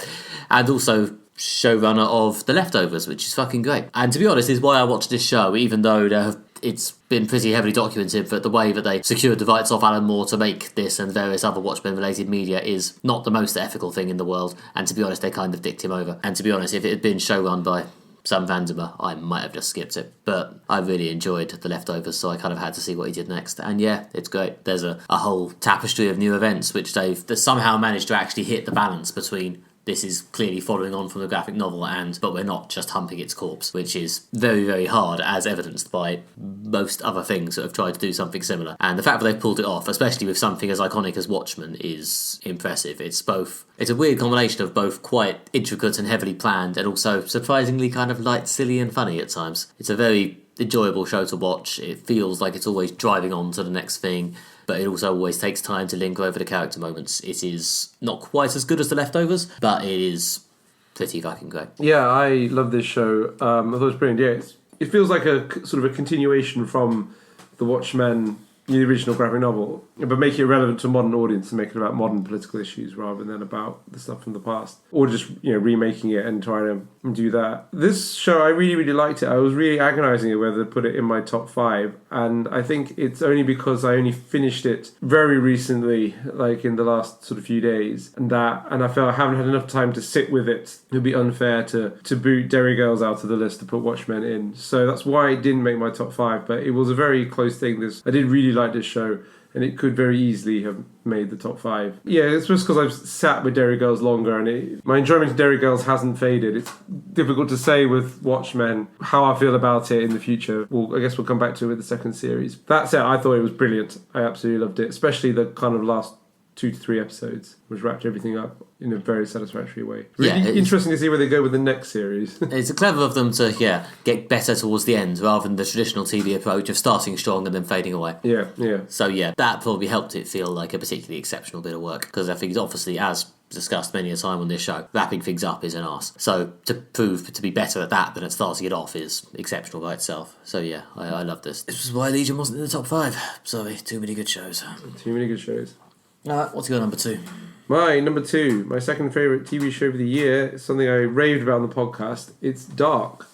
and also showrunner of The Leftovers, which is fucking great. And to be honest, is why I watched this show, even though it's been pretty heavily documented that the way that they secured the rights off Alan Moore to make this and various other Watchmen-related media is not the most ethical thing in the world. And to be honest, they kind of dicked him over. And to be honest, if it had been showrun by Sam Vandermeer, I might have just skipped it. But I really enjoyed The Leftovers, so I kind of had to see what he did next. And yeah, it's great. There's a whole tapestry of new events which they've somehow managed to actually hit the balance between this is clearly following on from the graphic novel, but we're not just humping its corpse, which is very, very hard, as evidenced by most other things that have tried to do something similar. And the fact that they've pulled it off, especially with something as iconic as Watchmen, is impressive. It's a weird combination of both quite intricate and heavily planned, and also surprisingly kind of light, silly and funny at times. It's a very enjoyable show to watch. It feels like it's always driving on to the next thing, but it also always takes time to linger over the character moments. It is not quite as good as The Leftovers, but it is pretty fucking great. Yeah, I love this show. I thought it was brilliant. Yeah, it feels like a sort of a continuation from the Watchmen, the original graphic novel, but make it relevant to a modern audience and make it about modern political issues rather than about the stuff from the past, or just remaking it and trying to do that. This show, I really, really liked it. I was really agonising whether to put it in my top 5, and I think it's only because I only finished it very recently, like in the last sort of few days, and I felt I haven't had enough time to sit with it. It would be unfair to boot Derry Girls out of the list to put Watchmen in, so that's why it didn't make my top 5. But it was a very close thing. I did really like this show, and it could very easily have made the top 5. Yeah, it's just because I've sat with Derry Girls longer, and my enjoyment of Derry Girls hasn't faded. It's difficult to say with Watchmen how I feel about it in the future. Well, I guess we'll come back to it with the second series. That said, I thought it was brilliant. I absolutely loved it, especially the kind of last 2 to 3 episodes, which wrapped everything up in a very satisfactory way. Really interesting to see where they go with the next series. It's clever of them to get better towards the end rather than the traditional TV approach of starting strong and then fading away. Yeah. So yeah, that probably helped it feel like a particularly exceptional bit of work, because I think it's obviously, as discussed many a time on this show, wrapping things up is an arse. So to prove to be better at that than at starting it off is exceptional by itself. So yeah, I love this. This is why Legion wasn't in the top 5. Sorry, too many good shows. Too many good shows. What's your number 2? My number 2, my second favourite TV show of the year, is something I raved about on the podcast. It's Dark.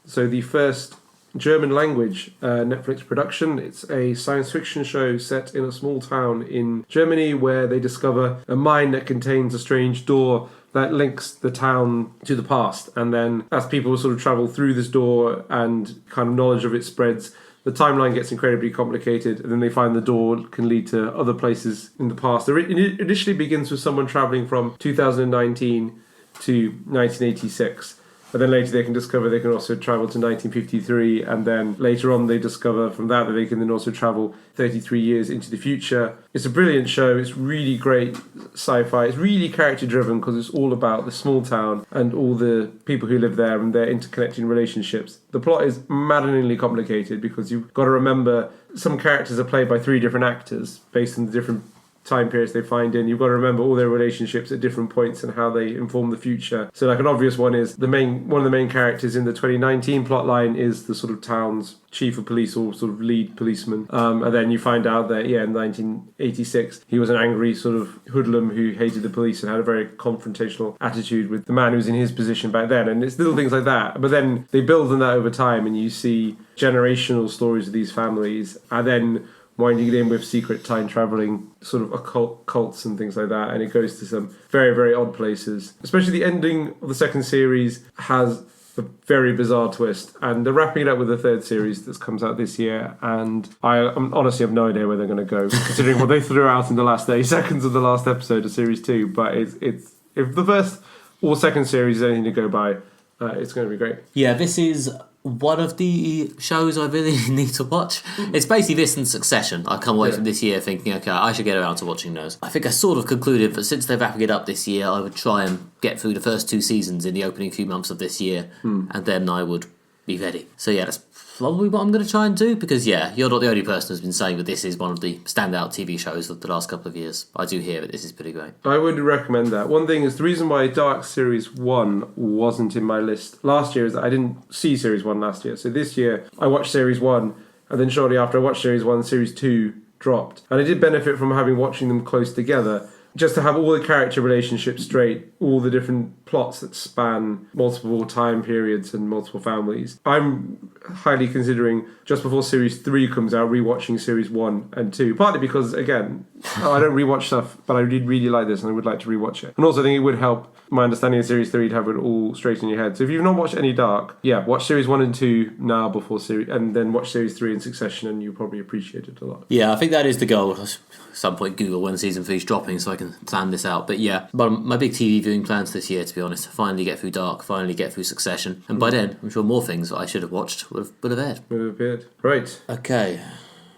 So the first German language Netflix production. It's a science fiction show set in a small town in Germany where they discover a mine that contains a strange door that links the town to the past. And then as people sort of travel through this door and kind of knowledge of it spreads, the timeline gets incredibly complicated, and then they find the door can lead to other places in the past. It initially begins with someone travelling from 2019 to 1986. But then later they can discover they can also travel to 1953, and then later on they discover from that they can then also travel 33 years into the future. It's a brilliant show. It's really great sci-fi. It's really character-driven because it's all about the small town and all the people who live there and their interconnecting relationships. The plot is maddeningly complicated because you've got to remember some characters are played by 3 different actors based on the different time periods they find in. You've got to remember all their relationships at different points and how they inform the future. So like an obvious one is one of the main characters in the 2019 plotline is the sort of town's chief of police or sort of lead policeman. And then you find out that, in 1986, he was an angry sort of hoodlum who hated the police and had a very confrontational attitude with the man who was in his position back then. And it's little things like that. But then they build on that over time and you see generational stories of these families and then winding it in with secret time traveling sort of occult cults and things like that. And it goes to some very, very odd places. Especially the ending of the second series has a very bizarre twist, and they're wrapping it up with the third series that comes out this year, and I honestly have no idea where they're going to go considering what they threw out in the last 30 seconds of the last episode of series 2. But it's if the first or second series is anything to go by, it's going to be great. Yeah, this is one of the shows I really need to watch. It's basically this and Succession. I come away from this year thinking, okay, I should get around to watching those. I think I sort of concluded that since they're wrapping it up this year, I would try and get through the first 2 seasons in the opening few months of this year, and then I would be ready. So yeah, that's probably what I'm going to try and do, because you're not the only person who's been saying that this is one of the standout TV shows of the last couple of years. I do hear that this is pretty great. I would recommend that. One thing is, the reason why Dark Series 1 wasn't in my list last year is that I didn't see Series 1 last year. So this year, I watched Series 1, and then shortly after I watched Series 1, Series 2 dropped. And I did benefit from watching them close together, just to have all the character relationships straight, all the different plots that span multiple time periods and multiple families. I'm highly considering, just before Series 3 comes out, rewatching Series 1 and 2. Partly because, again, I don't rewatch stuff, but I did really like this and I would like to rewatch it. And also I think it would help my understanding of Series 3 to have it all straight in your head. So if you've not watched any Dark, watch Series 1 and 2 now before Series, and then watch Series 3 in succession, and you'll probably appreciate it a lot. Yeah, I think that is the goal. At some point Google when Season 3 is dropping so I can plan this out. But yeah, my big TV viewing plans this year, to be honest, finally get through Dark, finally get through Succession, and by then I'm sure more things that I should have watched would have aired. Would have appeared. Right. Okay.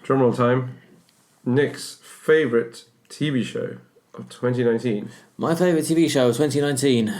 Drumroll time. Nick's favourite TV show of 2019. My favourite TV show of 2019,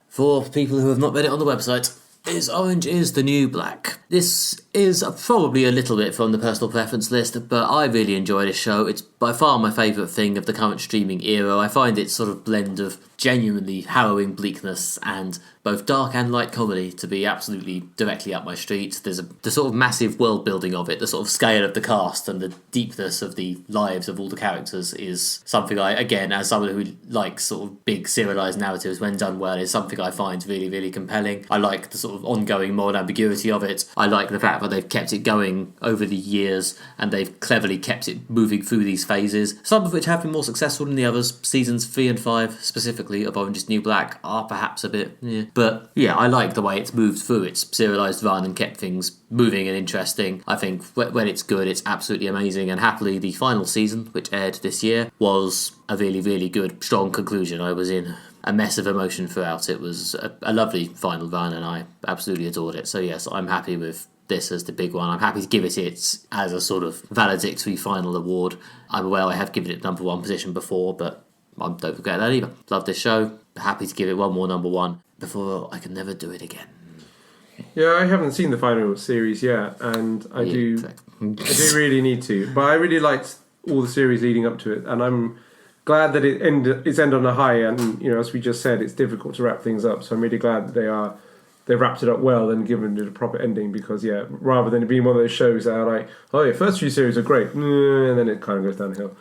for people who have not read it on the website, is Orange is the New Black. This is probably a little bit from the personal preference list, but I really enjoy this show. It's by far my favourite thing of the current streaming era. I find its sort of blend of genuinely harrowing bleakness and both dark and light comedy to be absolutely directly up my street. There's the sort of massive world building of it, the sort of scale of the cast and the deepness of the lives of all the characters is something I, again, as someone who likes sort of big serialised narratives when done well, is something I find really, really compelling. I like the sort of ongoing moral ambiguity of it. I like the fact that they've kept it going over the years and they've cleverly kept it moving through these phases, some of which have been more successful than the others. Seasons 3 and 5 specifically of Orange is the New Black are perhaps a bit, but yeah, I like the way it's moved through its serialised run and kept things moving and interesting. I think when it's good, it's absolutely amazing, and happily the final season, which aired this year, was a really, really good, strong conclusion. I was in a mess of emotion throughout. It was a lovely final run and I absolutely adored it. So yes, I'm happy with this as the big one. I'm happy to give it its as a sort of valedictory final award. I'm aware I have given it number 1 position before, but I don't regret that either. Love this show. Happy to give it one more number 1 before I can never do it again. Yeah, I haven't seen the final series yet, and I do really need to. But I really liked all the series leading up to it, and I'm glad that it's ended on a high. And as we just said, it's difficult to wrap things up. So I'm really glad that they've wrapped it up well and given it a proper ending. Because rather than it being one of those shows that are like, oh, your first few series are great, and then it kind of goes downhill,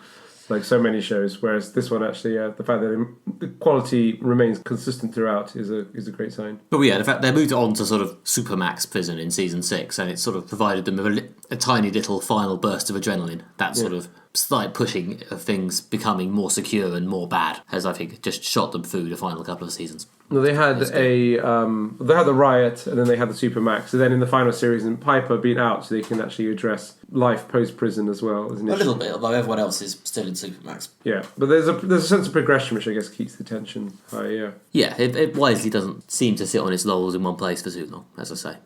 like so many shows. Whereas this one actually, the fact that the quality remains consistent throughout is a great sign. But yeah, the fact they moved it on to sort of Supermax prison in season 6, and it sort of provided them with a tiny little final burst of adrenaline. That sort of slight pushing of things becoming more secure and more bad has, I think, just shot them through the final couple of seasons. No, they had they had the riot, and then they had the Supermax, and then in the final series, and Piper being out, so they can actually address life post prison as well. Isn't it? A little bit, although everyone else is still in Supermax. Yeah, but there's a sense of progression which I guess keeps the tension high. Yeah, it wisely doesn't seem to sit on its laurels in one place for too long. As I say,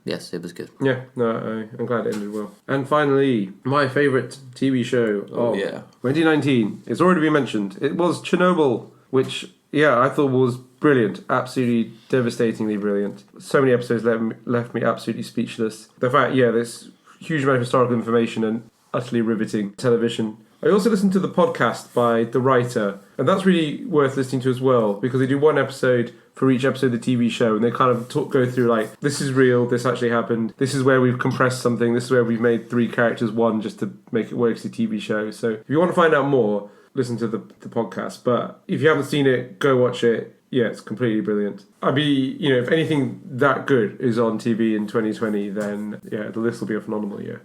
yes, it was good. Yeah, no, I'm glad it ended well. And finally, my favourite TV show of 2019. It's already been mentioned. It was Chernobyl, which I thought was brilliant, absolutely devastatingly brilliant. So many episodes left me absolutely speechless. The fact, this huge amount of historical information and utterly riveting television I also listened to the podcast by the writer, and that's really worth listening to as well, because they do one episode for each episode of the TV show, and they kind of go through like, this is real, this actually happened, this is where we've compressed something, this is where we've made 3 characters one just to make it work as a TV show. So if you want to find out more, listen to the podcast. But if you haven't seen it, go watch it. Yeah, it's completely brilliant. I'd be, if anything that good is on TV in 2020, then yeah, the list will be a phenomenal year.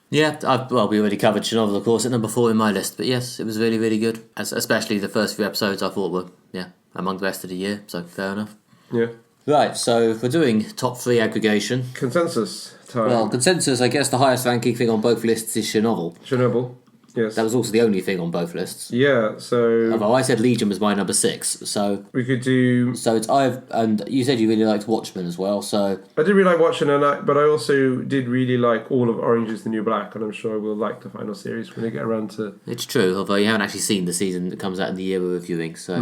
Yeah, we already covered Chernobyl, of course, at number 4 in my list. But yes, it was really, really good. Especially the first few episodes I thought were, among the best of the year. So fair enough. Yeah. Right, so if we're doing top 3 aggregation. Consensus time. Well, consensus, I guess the highest ranking thing on both lists is Chernobyl. Yes. That was also the only thing on both lists. Yeah, so... Although I said Legion was my number 6, so... We could do... So it's and you said you really liked Watchmen as well, so... I did really like Watchmen, but I also did really like all of Orange is the New Black, and I'm sure I will like the final series when I get around to... It's true, although you haven't actually seen the season that comes out in the year we're reviewing, so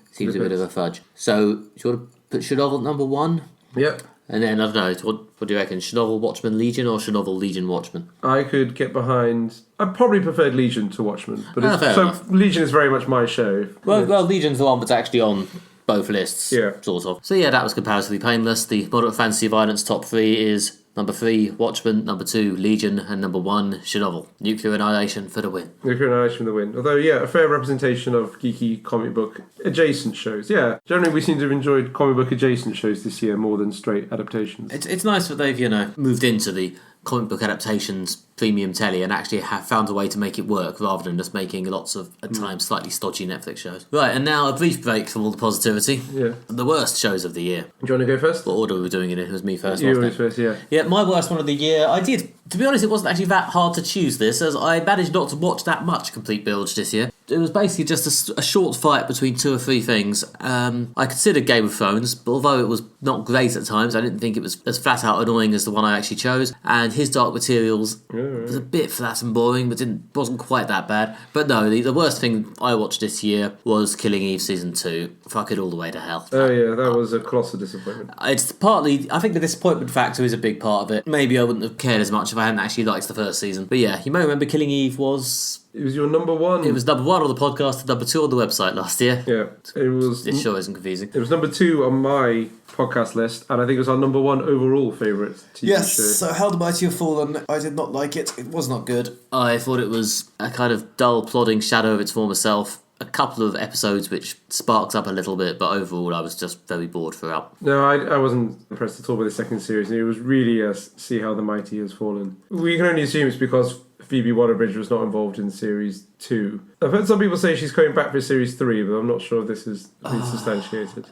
it seems a bit of a fudge. So, do you want to put Chernobyl at number 1? Yep. And then, I don't know, what do you reckon? Chernobyl, Watchmen, Legion, or Chernobyl, Legion, Watchmen? I could get behind... I probably preferred Legion to Watchmen. But fair enough. Legion is very much my show. Well, Legion's the one that's actually on both lists, yeah, sort of. So yeah, that was comparatively painless. The moderate fantasy violence top 3 is number 3, Watchmen, number 2, Legion, and number 1, Chernobyl. Nuclear Annihilation for the win. Nuclear Annihilation for the win. Although, yeah, a fair representation of geeky comic book adjacent shows. Yeah, generally we seem to have enjoyed comic book adjacent shows this year more than straight adaptations. It's nice that they've, moved into the comic book adaptations premium telly and actually have found a way to make it work rather than just making lots of, at times, slightly stodgy Netflix shows. Right, and now a brief break from all the positivity. Yeah. The worst shows of the year. Do you want to go first? What order we were doing it in? It was me first. You always first, yeah. Yeah, my worst one of the year. I did. To be honest, it wasn't actually that hard to choose this, as I managed not to watch that much Complete Bilge this year. It was basically just a short fight between 2 or 3 things. I considered Game of Thrones, but although it was not great at times, I didn't think it was as flat out annoying as the one I actually chose. And His Dark Materials was a bit flat and boring, but wasn't quite that bad. But no, the worst thing I watched this year was Killing Eve Season 2. Fuck it all the way to hell. Oh yeah, that was a colossal disappointment. It's partly, I think the disappointment factor is a big part of it. Maybe I wouldn't have cared as much if I hadn't actually liked the first season. But yeah, you may remember Killing Eve was... It was your number 1. It was number 1 on the podcast and number 2 on the website last year. Yeah, it was... It sure isn't confusing. It was number 2 on my podcast list, and I think it was our number 1 overall favourite TV show. So How the Mighty Have Fallen, I did not like it. It was not good. I thought it was a kind of dull, plodding shadow of its former self. A couple of episodes which sparked up a little bit, but overall I was just very bored throughout. No, I wasn't impressed at all with the second series. It was really See How the Mighty Has Fallen. We can only assume it's because Phoebe Waller-Bridge was not involved in Series 2. I've heard some people say she's coming back for Series 3, but I'm not sure if this has been substantiated.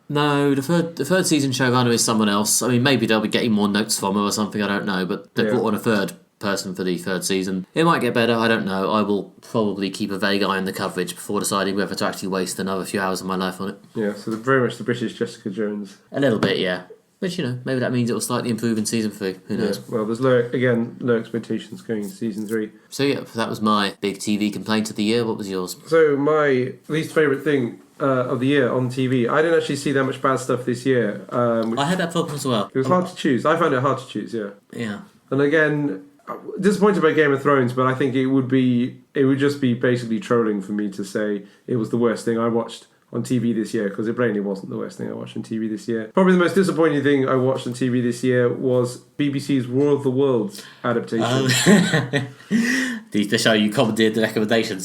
No, the third season showrunner is someone else. I mean, maybe they'll be getting more notes from her or something, I don't know, but they brought on a third person for the third season. It might get better, I don't know. I will probably keep a vague eye on the coverage before deciding whether to actually waste another few hours of my life on it. Yeah, so very much the British Jessica Jones. A little bit, yeah. But, maybe that means it will slightly improve in Season 3. Who knows? Yeah, well, there's low expectations going into Season 3. So, yeah, that was my big TV complaint of the year. What was yours? So, my least favourite thing of the year on TV, I didn't actually see that much bad stuff this year. I had that problem as well. It was hard to choose. I found it hard to choose, yeah. Yeah. And again... disappointed by Game of Thrones, but I think it would just be basically trolling for me to say it was the worst thing I watched on TV this year, because it plainly wasn't the worst thing I watched on TV this year. Probably the most disappointing thing I watched on TV this year was BBC's War of the Worlds adaptation. The show you commandeered the recommendation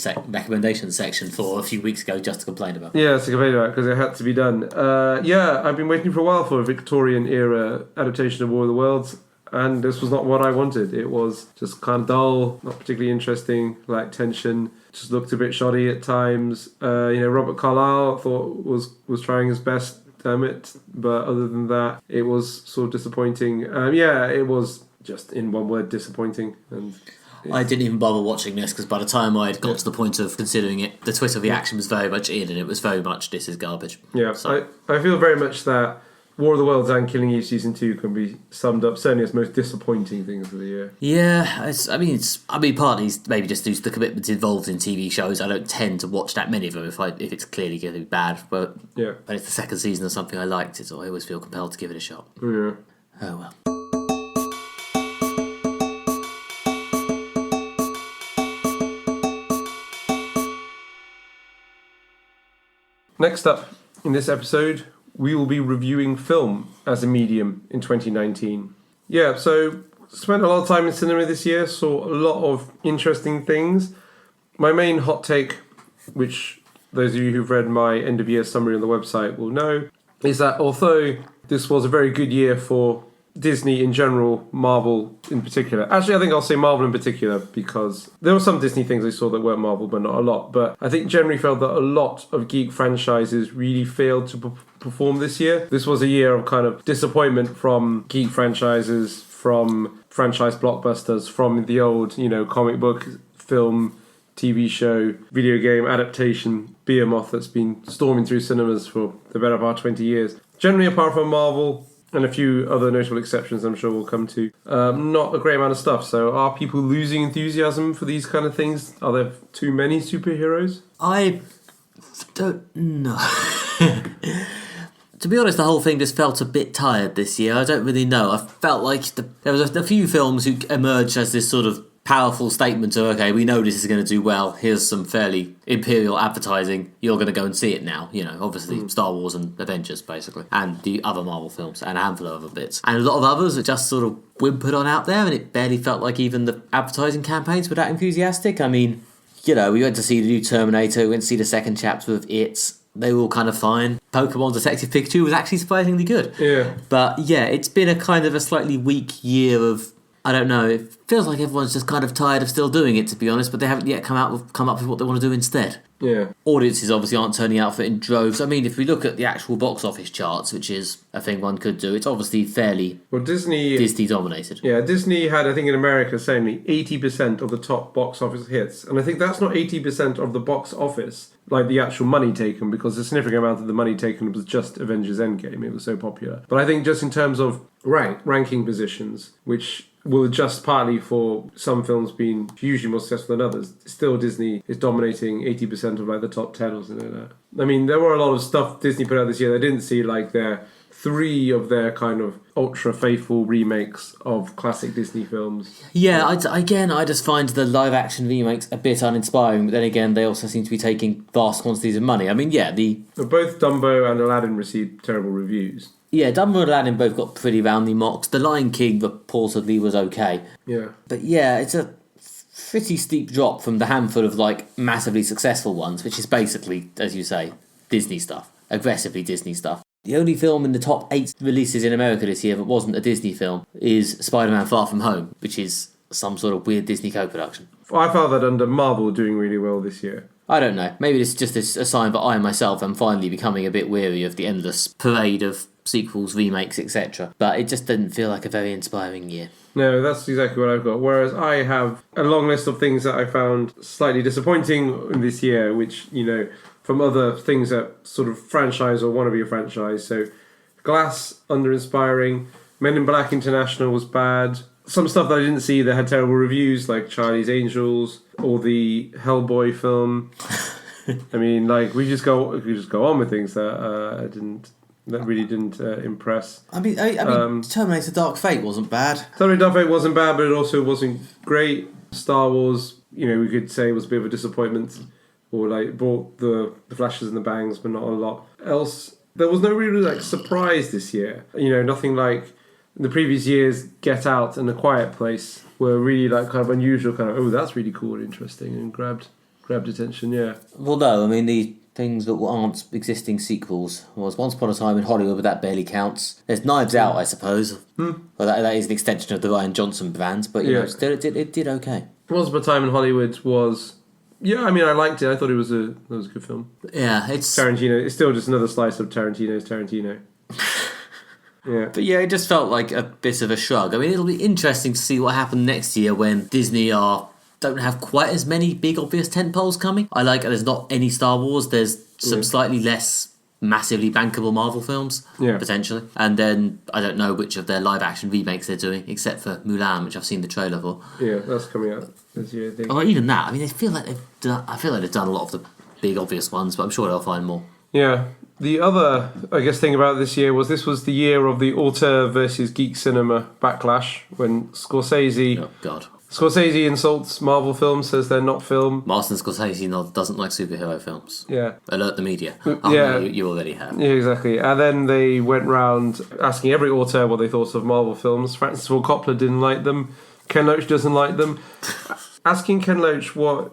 section for a few weeks ago just to complain about. Yeah, to complain about, because it had to be done. I've been waiting for a while for a Victorian era adaptation of War of the Worlds. And this was not what I wanted. It was just kind of dull, not particularly interesting, lacked tension, just looked a bit shoddy at times. Robert Carlyle I thought was trying his best, damn it. But other than that, it was sort of disappointing. It was just, in one word, disappointing. And I didn't even bother watching this because by the time I had got to the point of considering it, the Twitter reaction was very much in, and it was very much, this is garbage. Yeah, so. I feel very much that War of the Worlds and Killing Eve Season 2 can be summed up certainly as most disappointing things of the year. Yeah, partly maybe just due to the commitment involved in TV shows. I don't tend to watch that many of them if it's clearly going to be bad. But when it's the second season of something I liked, I always feel compelled to give it a shot. Yeah. Oh well. Next up in this episode, we will be reviewing film as a medium in 2019. Yeah, so spent a lot of time in cinema this year, saw a lot of interesting things. My main hot take, which those of you who've read my end of year summary on the website will know, is that although this was a very good year for Disney in general, Marvel in particular. Actually, I think I'll say Marvel in particular because there were some Disney things I saw that weren't Marvel, but not a lot. But I think generally felt that a lot of geek franchises really failed to perform this year. This was a year of kind of disappointment from geek franchises, from franchise blockbusters, from the old, comic book, film, TV show, video game adaptation behemoth that's been storming through cinemas for the better part of 20 years. Generally, apart from Marvel and a few other notable exceptions I'm sure we'll come to, not a great amount of stuff. So are people losing enthusiasm for these kind of things? Are there too many superheroes? I don't know. To be honest, the whole thing just felt a bit tired this year. I don't really know. I felt like there was a few films who emerged as this sort of powerful statement of, okay, we know this is going to do well, here's some fairly imperial advertising, you're going to go and see it now. Obviously Star Wars and Avengers, basically, and the other Marvel films, and a handful of other bits. And a lot of others are just sort of whimpered on out there, and it barely felt like even the advertising campaigns were that enthusiastic. I mean, we went to see the new Terminator, we went to see the second chapter of It, they were all kind of fine. Pokemon Detective Pikachu was actually surprisingly good. Yeah. But yeah, it's been a kind of a slightly weak year of, I don't know, it feels like everyone's just kind of tired of still doing it, to be honest, but they haven't yet come up with what they want to do instead. Yeah. Audiences obviously aren't turning out for it in droves. I mean, if we look at the actual box office charts, which is a thing one could do, it's obviously fairly Disney dominated. Yeah, Disney had, I think in America, saying 80% of the top box office hits. And I think that's not 80% of the box office, like the actual money taken, because a significant amount of the money taken was just Avengers Endgame. It was so popular. But I think just in terms of ranking positions, which will adjust partly for some films being hugely more successful than others, still Disney is dominating 80% of the top 10 or something like that. I mean, there were a lot of stuff Disney put out this year that I didn't see, like their 3 of their kind of ultra faithful remakes of classic Disney films. Yeah, I just find the live action remakes a bit uninspiring, but then again, they also seem to be taking vast quantities of money. I mean, both Dumbo and Aladdin received terrible reviews. Yeah, Dumbo and Aladdin both got pretty roundly mocked. The Lion King reportedly was okay. Yeah. But yeah, it's a pretty steep drop from the handful of massively successful ones, which is basically, as you say, Disney stuff. Aggressively Disney stuff. The only film in the top 8 releases in America this year that wasn't a Disney film is Spider-Man Far From Home, which is some sort of weird Disney co-production. I felt that under Marvel doing really well this year. I don't know. Maybe it's just a sign that I myself am finally becoming a bit weary of the endless parade of sequels, remakes, etc. But it just didn't feel like a very inspiring year. No, that's exactly what I've got. Whereas I have a long list of things that I found slightly disappointing in this year, which, from other things that sort of franchise or want to be a franchise. So Glass, under-inspiring. Men in Black International was bad. Some stuff that I didn't see that had terrible reviews, like Charlie's Angels or the Hellboy film. I mean, we just go on with things that really didn't impress. I mean, Terminator Dark Fate wasn't bad. Terminator Dark Fate wasn't bad, but it also wasn't great. Star Wars, we could say was a bit of a disappointment, or brought the flashes and the bangs, but not a lot else. There was no really surprise this year. Nothing like the previous years. Get Out and A Quiet Place were really kind of unusual. Kind of that's really cool and interesting and grabbed attention. Yeah. Well, no, I mean the things that aren't existing sequels was Once Upon a Time in Hollywood, but that barely counts. There's Knives Out, I suppose. Well, that is an extension of the Rian Johnson brand, but still it did okay. Once Upon a Time in Hollywood was. Yeah, I mean, I liked it. I thought it was a good film. Yeah, it's Tarantino. It's still just another slice of Tarantino's Tarantino. Yeah. But yeah, it just felt like a bit of a shrug. I mean, it'll be interesting to see what happens next year when Disney don't have quite as many big obvious tentpoles coming. There's not any Star Wars. There's some slightly less massively bankable Marvel films, potentially. And then I don't know which of their live action remakes they're doing, except for Mulan, which I've seen the trailer for. Yeah, that's coming out this year, I think. Or even that. I mean, I feel like they've done a lot of the big obvious ones, but I'm sure they'll find more. Yeah. The other, thing about this year was the year of the auteur versus geek cinema backlash when Scorsese Scorsese insults Marvel films, says they're not film. Martin Scorsese doesn't like superhero films. Yeah. Alert the media. Oh, Yeah. no, you already have. Yeah, exactly. And then they went round asking every auteur what they thought of Marvel films. Francis Ford Coppola didn't like them. Ken Loach doesn't like them. Asking Ken Loach what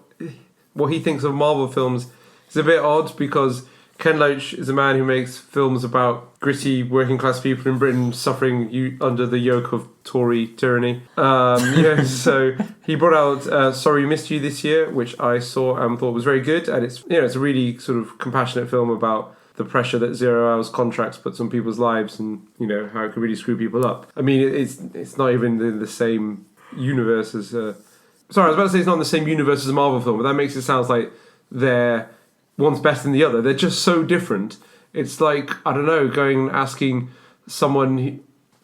he thinks of Marvel films is a bit odd, because Ken Loach is a man who makes films about gritty working class people in Britain suffering under the yoke of Tory tyranny. So he brought out Sorry We Missed You this year, which I saw and thought was very good. And it's a really sort of compassionate film about the pressure that 0 hours contracts puts on people's lives, and how it can really screw people up. I mean, it's not even in the same universe as. Sorry, I was about to say it's not in the same universe as a Marvel film, but that makes it sound like they're one's better than the other. They're just so different. It's like, I don't know, going and asking someone.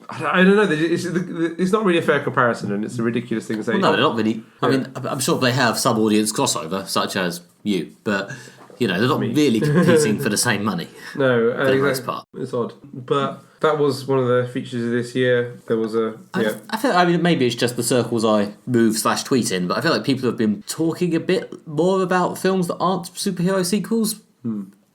I don't know. It's not really a fair comparison, and it's a ridiculous thing to say. Well, no, they're not really. I mean, I'm sure they have sub-audience crossover, such as you, but they're not really competing for the same money. No, for the most part. It's odd, but that was one of the features of this year. There was I mean, maybe it's just the circles I move/tweet in, but I feel like people have been talking a bit more about films that aren't superhero sequels.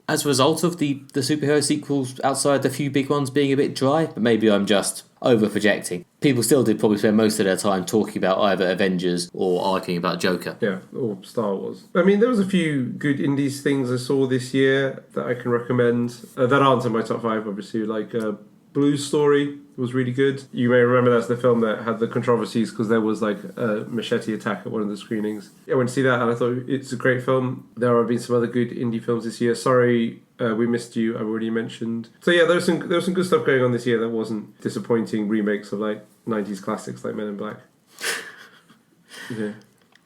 As a result of the superhero sequels outside the few big ones being a bit dry, but maybe I'm just over-projecting. People still did probably spend most of their time talking about either Avengers or arguing about Joker. Yeah, or Star Wars. I mean, there was a few good indies things I saw this year that I can recommend that aren't in my top 5, obviously, like Blue's Story was really good. You may remember that's the film that had the controversies because there was like a machete attack at one of the screenings. I went to see that and I thought it's a great film. There have been some other good indie films this year. Sorry, We Missed You, I've already mentioned. So yeah, there was some good stuff going on this year that wasn't disappointing remakes of like 90s classics like Men in Black. Yeah.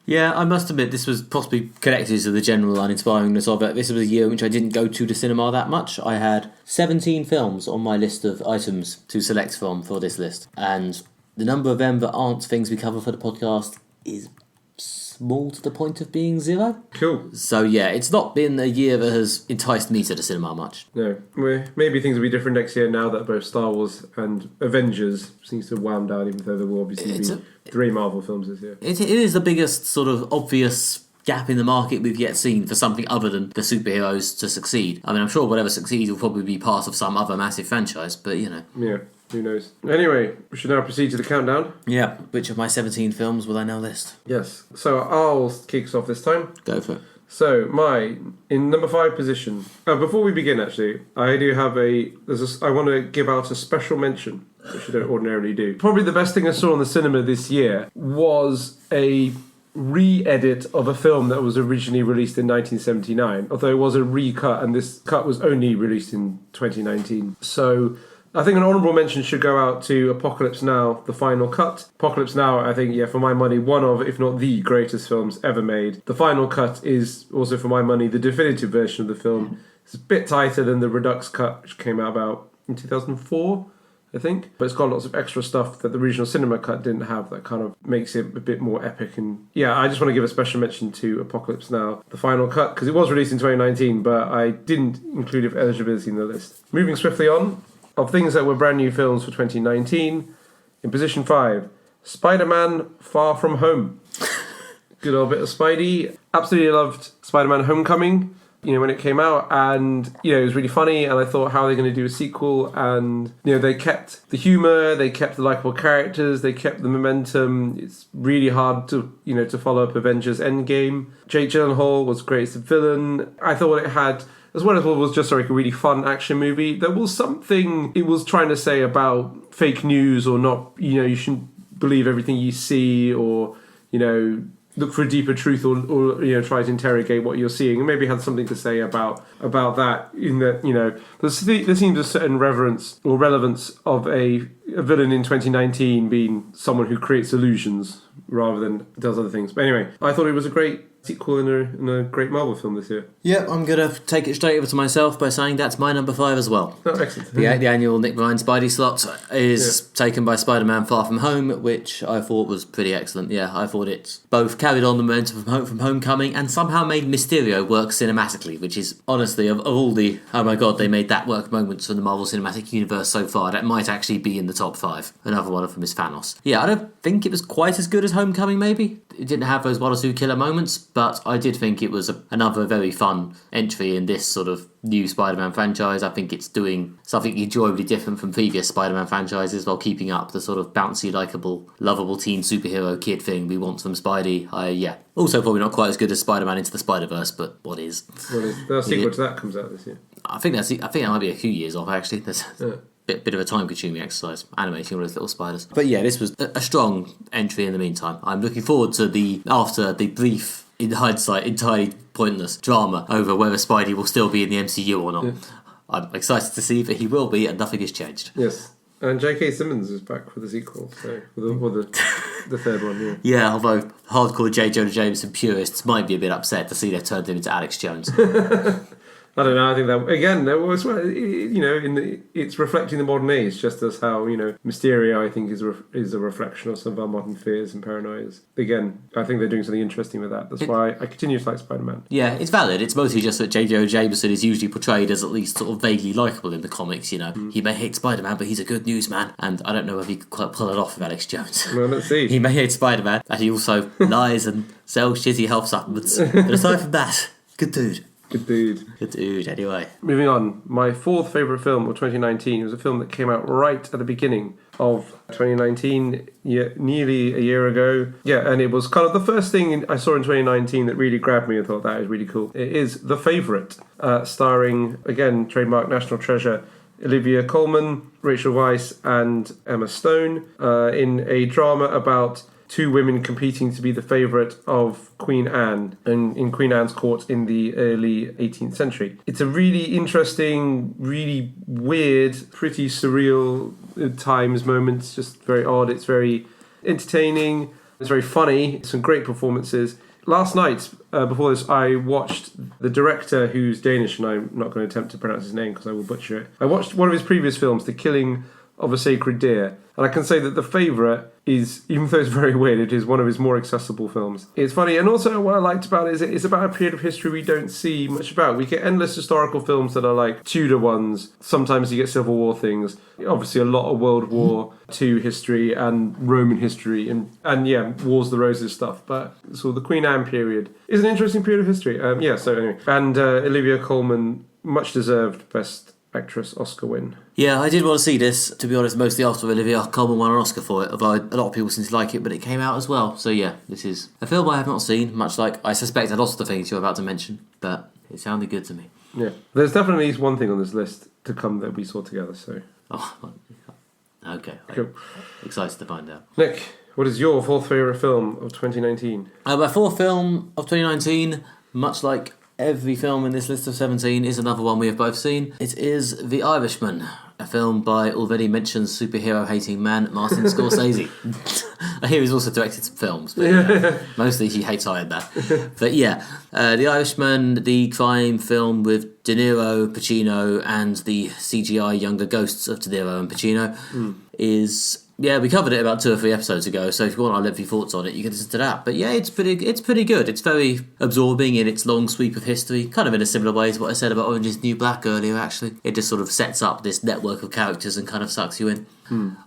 Yeah, I must admit, this was possibly connected to the general uninspiringness of it. This was a year in which I didn't go to the cinema that much. I had 17 films on my list of items to select from for this list. And the number of them that aren't things we cover for the podcast is small to the point of being 0. Cool. So yeah, it's not been a year that has enticed me to the cinema much. No. Maybe things will be different next year now that both Star Wars and Avengers seems to have wound down, even though there will obviously be 3 Marvel films this year. It is the biggest sort of obvious gap in the market we've yet seen for something other than the superheroes to succeed. I mean, I'm sure whatever succeeds will probably be part of some other massive franchise, but Yeah, who knows. Anyway, we should now proceed to the countdown. Yeah, which of my 17 films will I now list? Yes. So I'll kick us off this time. Go for it. So in number 5 position. Before we begin, actually, I do have I want to give out a special mention, which I don't ordinarily do. Probably the best thing I saw in the cinema this year was a re-edit of a film that was originally released in 1979, although it was a recut, and this cut was only released in 2019. So I think an honourable mention should go out to Apocalypse Now, the final cut. Apocalypse Now, I think, for my money, one of, if not the greatest films ever made. The final cut is also, for my money, the definitive version of the film. It's a bit tighter than the Redux cut, which came out about in 2004, I think. But it's got lots of extra stuff that the original cinema cut didn't have that kind of makes it a bit more epic. And yeah, I just want to give a special mention to Apocalypse Now, the final cut, because it was released in 2019, but I didn't include it for eligibility in the list. Moving swiftly on, of things that were brand new films for 2019, in position 5, Spider-Man Far From Home. Good old bit of Spidey. Absolutely loved Spider-Man Homecoming, when it came out, and it was really funny, and I thought, how are they going to do a sequel? And they kept the humour, they kept the likeable characters, they kept the momentum. It's really hard to to follow up Avengers Endgame. Jake Gyllenhaal was great as the villain. I thought it had, as well as what was just like a really fun action movie, there was something it was trying to say about fake news, or not, you shouldn't believe everything you see, or, look for a deeper truth, or try to interrogate what you're seeing, and maybe had something to say about that, in that, there seems a certain reverence or relevance of a villain in 2019 being someone who creates illusions rather than does other things. But anyway, I thought it was a great sequel in a great Marvel film this year. Yep, I'm going to take it straight over to myself by saying that's my number 5 as well. Oh, excellent. The annual Nick Ryan Spidey slot is taken by Spider-Man Far From Home, which I thought was pretty excellent. Yeah, I thought it both carried on the momentum from Homecoming and somehow made Mysterio work cinematically, which is honestly, of all the, oh my god, they made that work moments from the Marvel Cinematic Universe so far, that might actually be in the top 5. Another one of them is Thanos. Yeah, I don't think it was quite as good as Homecoming, maybe. It didn't have those one or two killer moments, but I did think it was another very fun entry in this sort of new Spider-Man franchise. I think it's doing something enjoyably different from previous Spider-Man franchises while keeping up the sort of bouncy, likeable, lovable teen superhero kid thing we want from Spidey. Also probably not quite as good as Spider-Man Into the Spider-Verse, but what is? The sequel to that comes out this year. I think that might be a few years off, actually. There's bit of a time-consuming exercise, animating all those little spiders. But yeah, this was a strong entry in the meantime. I'm looking forward to after the brief, in hindsight, entirely pointless drama over whether Spidey will still be in the MCU or not. Yeah. I'm excited to see that he will be, and nothing has changed. Yes. And J.K. Simmons is back for the sequel, so the third one, yeah. Yeah, although hardcore J. Jonah Jameson purists might be a bit upset to see they've turned him into Alex Jones. I don't know. I think that again, it's reflecting the modern age, just as how Mysterio, I think, is a reflection of some of our modern fears and paranoias. Again, I think they're doing something interesting with that. That's why I continue to like Spider-Man. Yeah, it's valid. It's mostly just that J. Jonah Jameson is usually portrayed as at least sort of vaguely likable in the comics. He may hate Spider-Man, but he's a good newsman, and I don't know if he could quite pull it off with Alex Jones. Well, let's see. He may hate Spider-Man, and he also lies and sells shitty health supplements. But aside from that, good dude. Good dude. Good dude, anyway. Moving on, my fourth favourite film of 2019 was a film that came out right at the beginning of 2019, nearly a year ago. Yeah, and it was kind of the first thing I saw in 2019 that really grabbed me and thought that is really cool. It is The Favourite, starring, again, trademark national treasure, Olivia Colman, Rachel Weisz and Emma Stone, in a drama about two women competing to be the favourite of Queen Anne in Queen Anne's court in the early 18th century. It's a really interesting, really weird, pretty surreal at times moments, just very odd. It's very entertaining. It's very funny. Some great performances. Last night, before this, I watched the director, who's Danish, and I'm not going to attempt to pronounce his name because I will butcher it. I watched one of his previous films, The Killing of a Sacred Deer, and I can say that The Favourite is, even though it's very weird, it is one of his more accessible films. It's funny, and also what I liked about it is it's about a period of history we don't see much about. We get endless historical films that are like Tudor ones. Sometimes you get Civil War things. Obviously, a lot of World War II history and Roman history, and Wars of the Roses stuff. But so the Queen Anne period is an interesting period of history. So anyway, and Olivia Colman, much deserved Best Actress Oscar win. Yeah, I did want to see this, to be honest, mostly after Olivia Colman won an Oscar for it, although a lot of people seem to like it, but it came out as well. So yeah, this is a film I have not seen, much like I suspect a lot of the things you're about to mention, but it sounded good to me. Yeah, there's definitely at least one thing on this list to come that we saw together, so... Oh, okay. Cool. Excited to find out. Nick, what is your fourth favourite film of 2019? My fourth film of 2019, much like every film in this list of 17, is another one we have both seen. It is The Irishman, a film by already mentioned superhero-hating man Martin Scorsese. I hear he's also directed some films, but mostly he hates Iron Man. But yeah, The Irishman, the crime film with De Niro, Pacino, and the CGI younger ghosts of De Niro and Pacino, is... Yeah, we covered it about 2 or 3 episodes ago, so if you want our lengthy thoughts on it, you can listen to that. But yeah, it's pretty good. It's very absorbing in its long sweep of history, kind of in a similar way to what I said about Orange is the New Black earlier, actually. It just sort of sets up this network of characters and kind of sucks you in.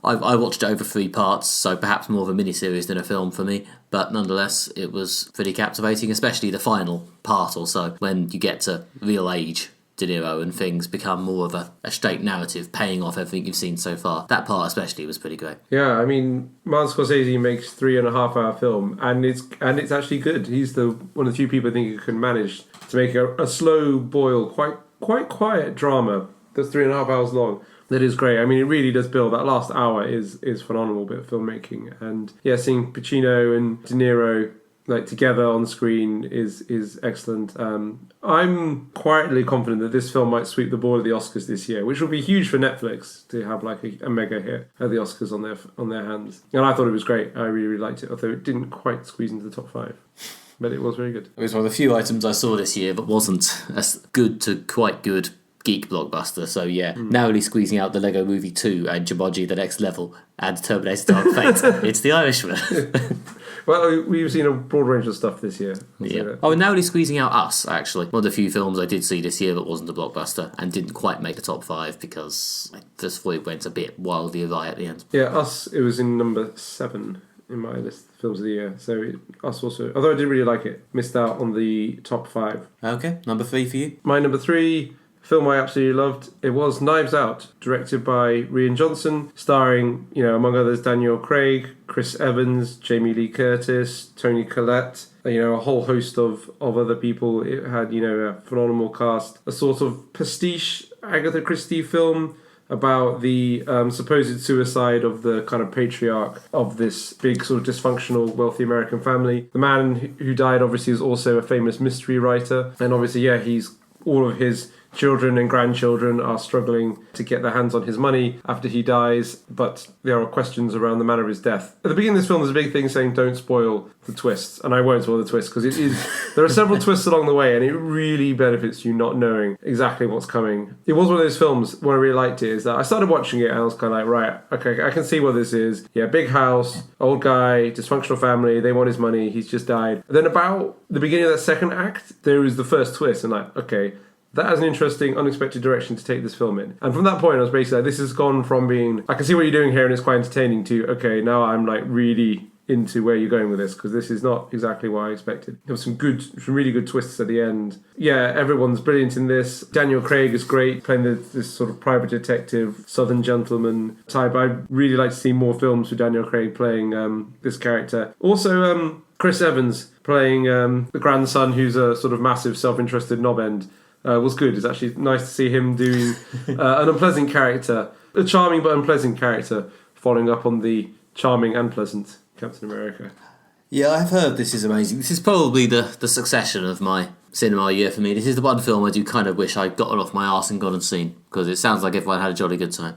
I watched it over 3 parts, so perhaps more of a miniseries than a film for me, but nonetheless, it was pretty captivating, especially the final part or so, when you get to real age De Niro and things become more of a straight narrative, paying off everything you've seen so far. That part especially was pretty great. Yeah, I mean, Martin Scorsese makes 3.5-hour film, and it's actually good. He's one of the few people I think who can manage to make a slow boil, quite quiet drama that's 3.5 hours long. That is great. I mean, it really does build. That last hour is phenomenal bit of filmmaking, and yeah, seeing Pacino and De Niro like together on screen is excellent. I'm quietly confident that this film might sweep the board of the Oscars this year, which will be huge for Netflix to have like a mega hit at the Oscars on their hands. And I thought it was great. I really liked it, although it didn't quite squeeze into the top 5. but it was very good. It was one of the few items I saw this year, but wasn't a good to quite good geek blockbuster. So yeah, narrowly squeezing out the Lego Movie 2 and Jumanji: The Next Level and Terminator Dark Fate. It's The Irishman. Well, we've seen a broad range of stuff this year. Yeah. Oh, and narrowly squeezing out Us, actually. One of the few films I did see this year that wasn't a blockbuster and didn't quite make the top 5 because I just thought it went a bit wildly awry at the end. Yeah, Us, it was in number 7 in my list of films of the year. So Us also, although I did really like it, missed out on the top 5. Okay, number 3 for you? My number 3... film I absolutely loved. It was Knives Out, directed by Rian Johnson, starring, among others, Daniel Craig, Chris Evans, Jamie Lee Curtis, Toni Collette, a whole host of other people. It had, a phenomenal cast. A sort of pastiche Agatha Christie film about the supposed suicide of the kind of patriarch of this big sort of dysfunctional wealthy American family. The man who died obviously is also a famous mystery writer, and obviously he's all of his children and grandchildren are struggling to get their hands on his money after he dies, but there are questions around the manner of his death. At the beginning of this film, there's a big thing saying don't spoil the twists, and I won't spoil the twists because there are several twists along the way, and it really benefits you not knowing exactly what's coming. It was one of those films where I really liked it, is that I started watching it and I was kind of like, right, okay, I can see what this is. Yeah, big house, old guy, dysfunctional family, they want his money, he's just died. And then about the beginning of that second act, there was the first twist, and like, okay, that has an interesting, unexpected direction to take this film in. And from that point, I was basically like, this has gone from being, I can see what you're doing here and it's quite entertaining, to, okay, now I'm like really into where you're going with this, because this is not exactly what I expected. There was some really good twists at the end. Yeah, everyone's brilliant in this. Daniel Craig is great, playing this sort of private detective, southern gentleman type. I'd really like to see more films with Daniel Craig playing this character. Also, Chris Evans playing the grandson, who's a sort of massive self-interested knob end. Was good. It's actually nice to see him doing an unpleasant character, a charming but unpleasant character, following up on the charming and pleasant Captain America. Yeah, I've heard this is amazing. This is probably the succession of my cinema year for me. This is the one film I do kind of wish I'd gotten off my arse and gone and seen, because it sounds like everyone had a jolly good time.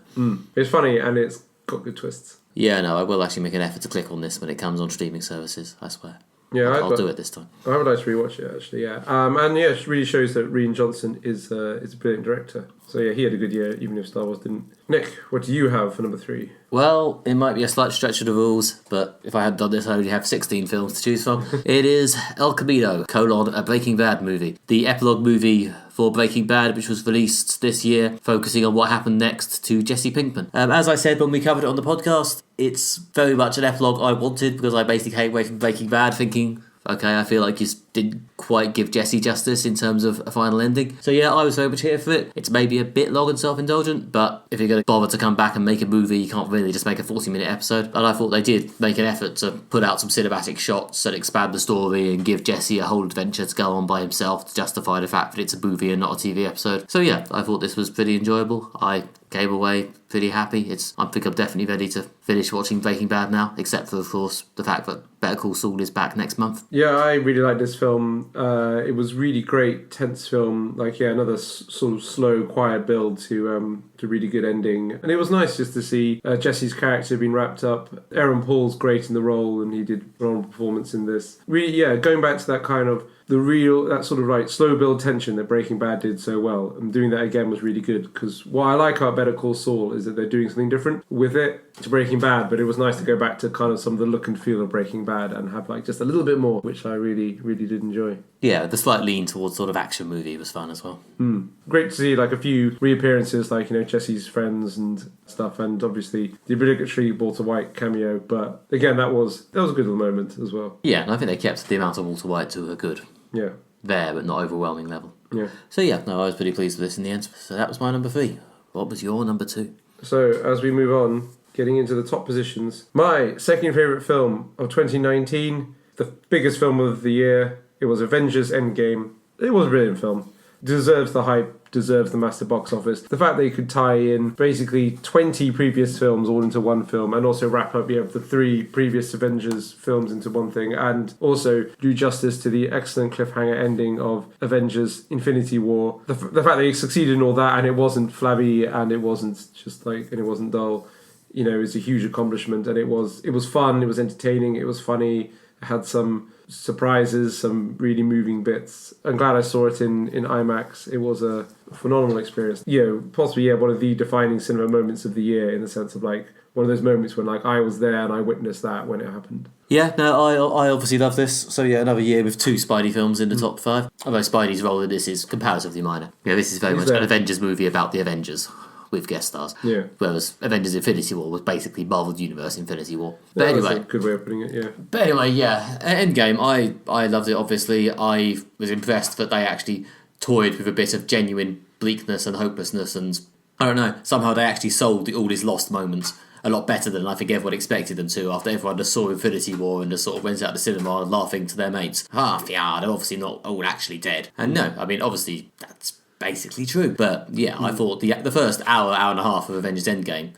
It's funny and it's got good twists. Yeah, no, I will actually make an effort to click on this when it comes on streaming services, I swear. Yeah, I'll do it this time. I would like to rewatch it actually. Yeah, and yeah, it really shows that Rian Johnson is a brilliant director. So yeah, he had a good year, even if Star Wars didn't. Nick, what do you have for number 3? Well, it might be a slight stretch of the rules, but if I had done this, I only have 16 films to choose from. It is El Camino, a Breaking Bad movie. The epilogue movie for Breaking Bad, which was released this year, focusing on what happened next to Jesse Pinkman. As I said when we covered it on the podcast, it's very much an epilogue I wanted, because I basically came away from Breaking Bad thinking, okay, I feel like you didn't quite give Jesse justice in terms of a final ending. So yeah, I was very much here for it. It's maybe a bit long and self-indulgent, but if you're going to bother to come back and make a movie, you can't really just make a 40-minute episode. And I thought they did make an effort to put out some cinematic shots and expand the story and give Jesse a whole adventure to go on by himself to justify the fact that it's a movie and not a TV episode. So yeah, I thought this was pretty enjoyable. I came away pretty happy. I think I'm definitely ready to finish watching Breaking Bad now, except for, of course, the fact that Better Call Saul is back next month. Yeah, I really like this film. It was really great, tense film. Like, yeah, another sort of slow, quiet build to really good ending. And it was nice just to see Jesse's character being wrapped up. Aaron Paul's great in the role, and he did a phenomenal performance in this. Really, yeah, going back to that kind of that sort of like slow build tension that Breaking Bad did so well, and doing that again was really good, because what I like about Better Call Saul is that they're doing something different with it to Breaking Bad, but it was nice to go back to kind of some of the look and feel of Breaking Bad and have like just a little bit more, which I really, really did enjoy. Yeah, the slight lean towards sort of action movie was fun as well. Great to see like a few reappearances, like, Jesse's friends and stuff, and obviously the obligatory Walter White cameo, but again, that was a good little moment as well. Yeah, and I think they kept the amount of Walter White to a good there, but not overwhelming level. Yeah. So yeah, no, I was pretty pleased with this in the end. So that was my number 3. What was your number 2? So as we move on, getting into the top positions, my second favourite film of 2019, the biggest film of the year, it was Avengers Endgame. It was a brilliant film. Deserves the hype, deserves the massive box office. The fact that you could tie in basically 20 previous films all into one film, and also wrap up the 3 previous Avengers films into one thing, and also do justice to the excellent cliffhanger ending of Avengers Infinity War. The fact that you succeeded in all that, and it wasn't flabby, and it wasn't just like, and it wasn't dull, is a huge accomplishment. And it was fun, it was entertaining, it was funny. It had some surprises, some really moving bits. I'm glad I saw it in IMAX. It was a phenomenal experience. Possibly one of the defining cinema moments of the year, in the sense of like one of those moments when like I was there and I witnessed that when it happened. Yeah, no, I obviously love this. So yeah, another year with 2 Spidey films in the top 5. Although Spidey's role in this is comparatively minor. Yeah, this is very much an Avengers movie about the Avengers with guest stars. Yeah. Whereas Avengers Infinity War was basically Marvel Universe Infinity War. But That's anyway, a good way of putting it, yeah. But anyway, yeah, Endgame, I loved it, obviously. I was impressed that they actually toyed with a bit of genuine bleakness and hopelessness, and I don't know, somehow they actually sold all these lost moments a lot better than I think everyone expected them to, after everyone just saw Infinity War and just sort of went out to the cinema laughing to their mates. Yeah, they're obviously not all actually dead. And no, I mean, obviously, that's basically true. But yeah, I thought the first hour and a half of Avengers Endgame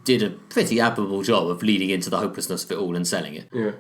did a pretty admirable job of leading into the hopelessness of it all and selling it. Yeah.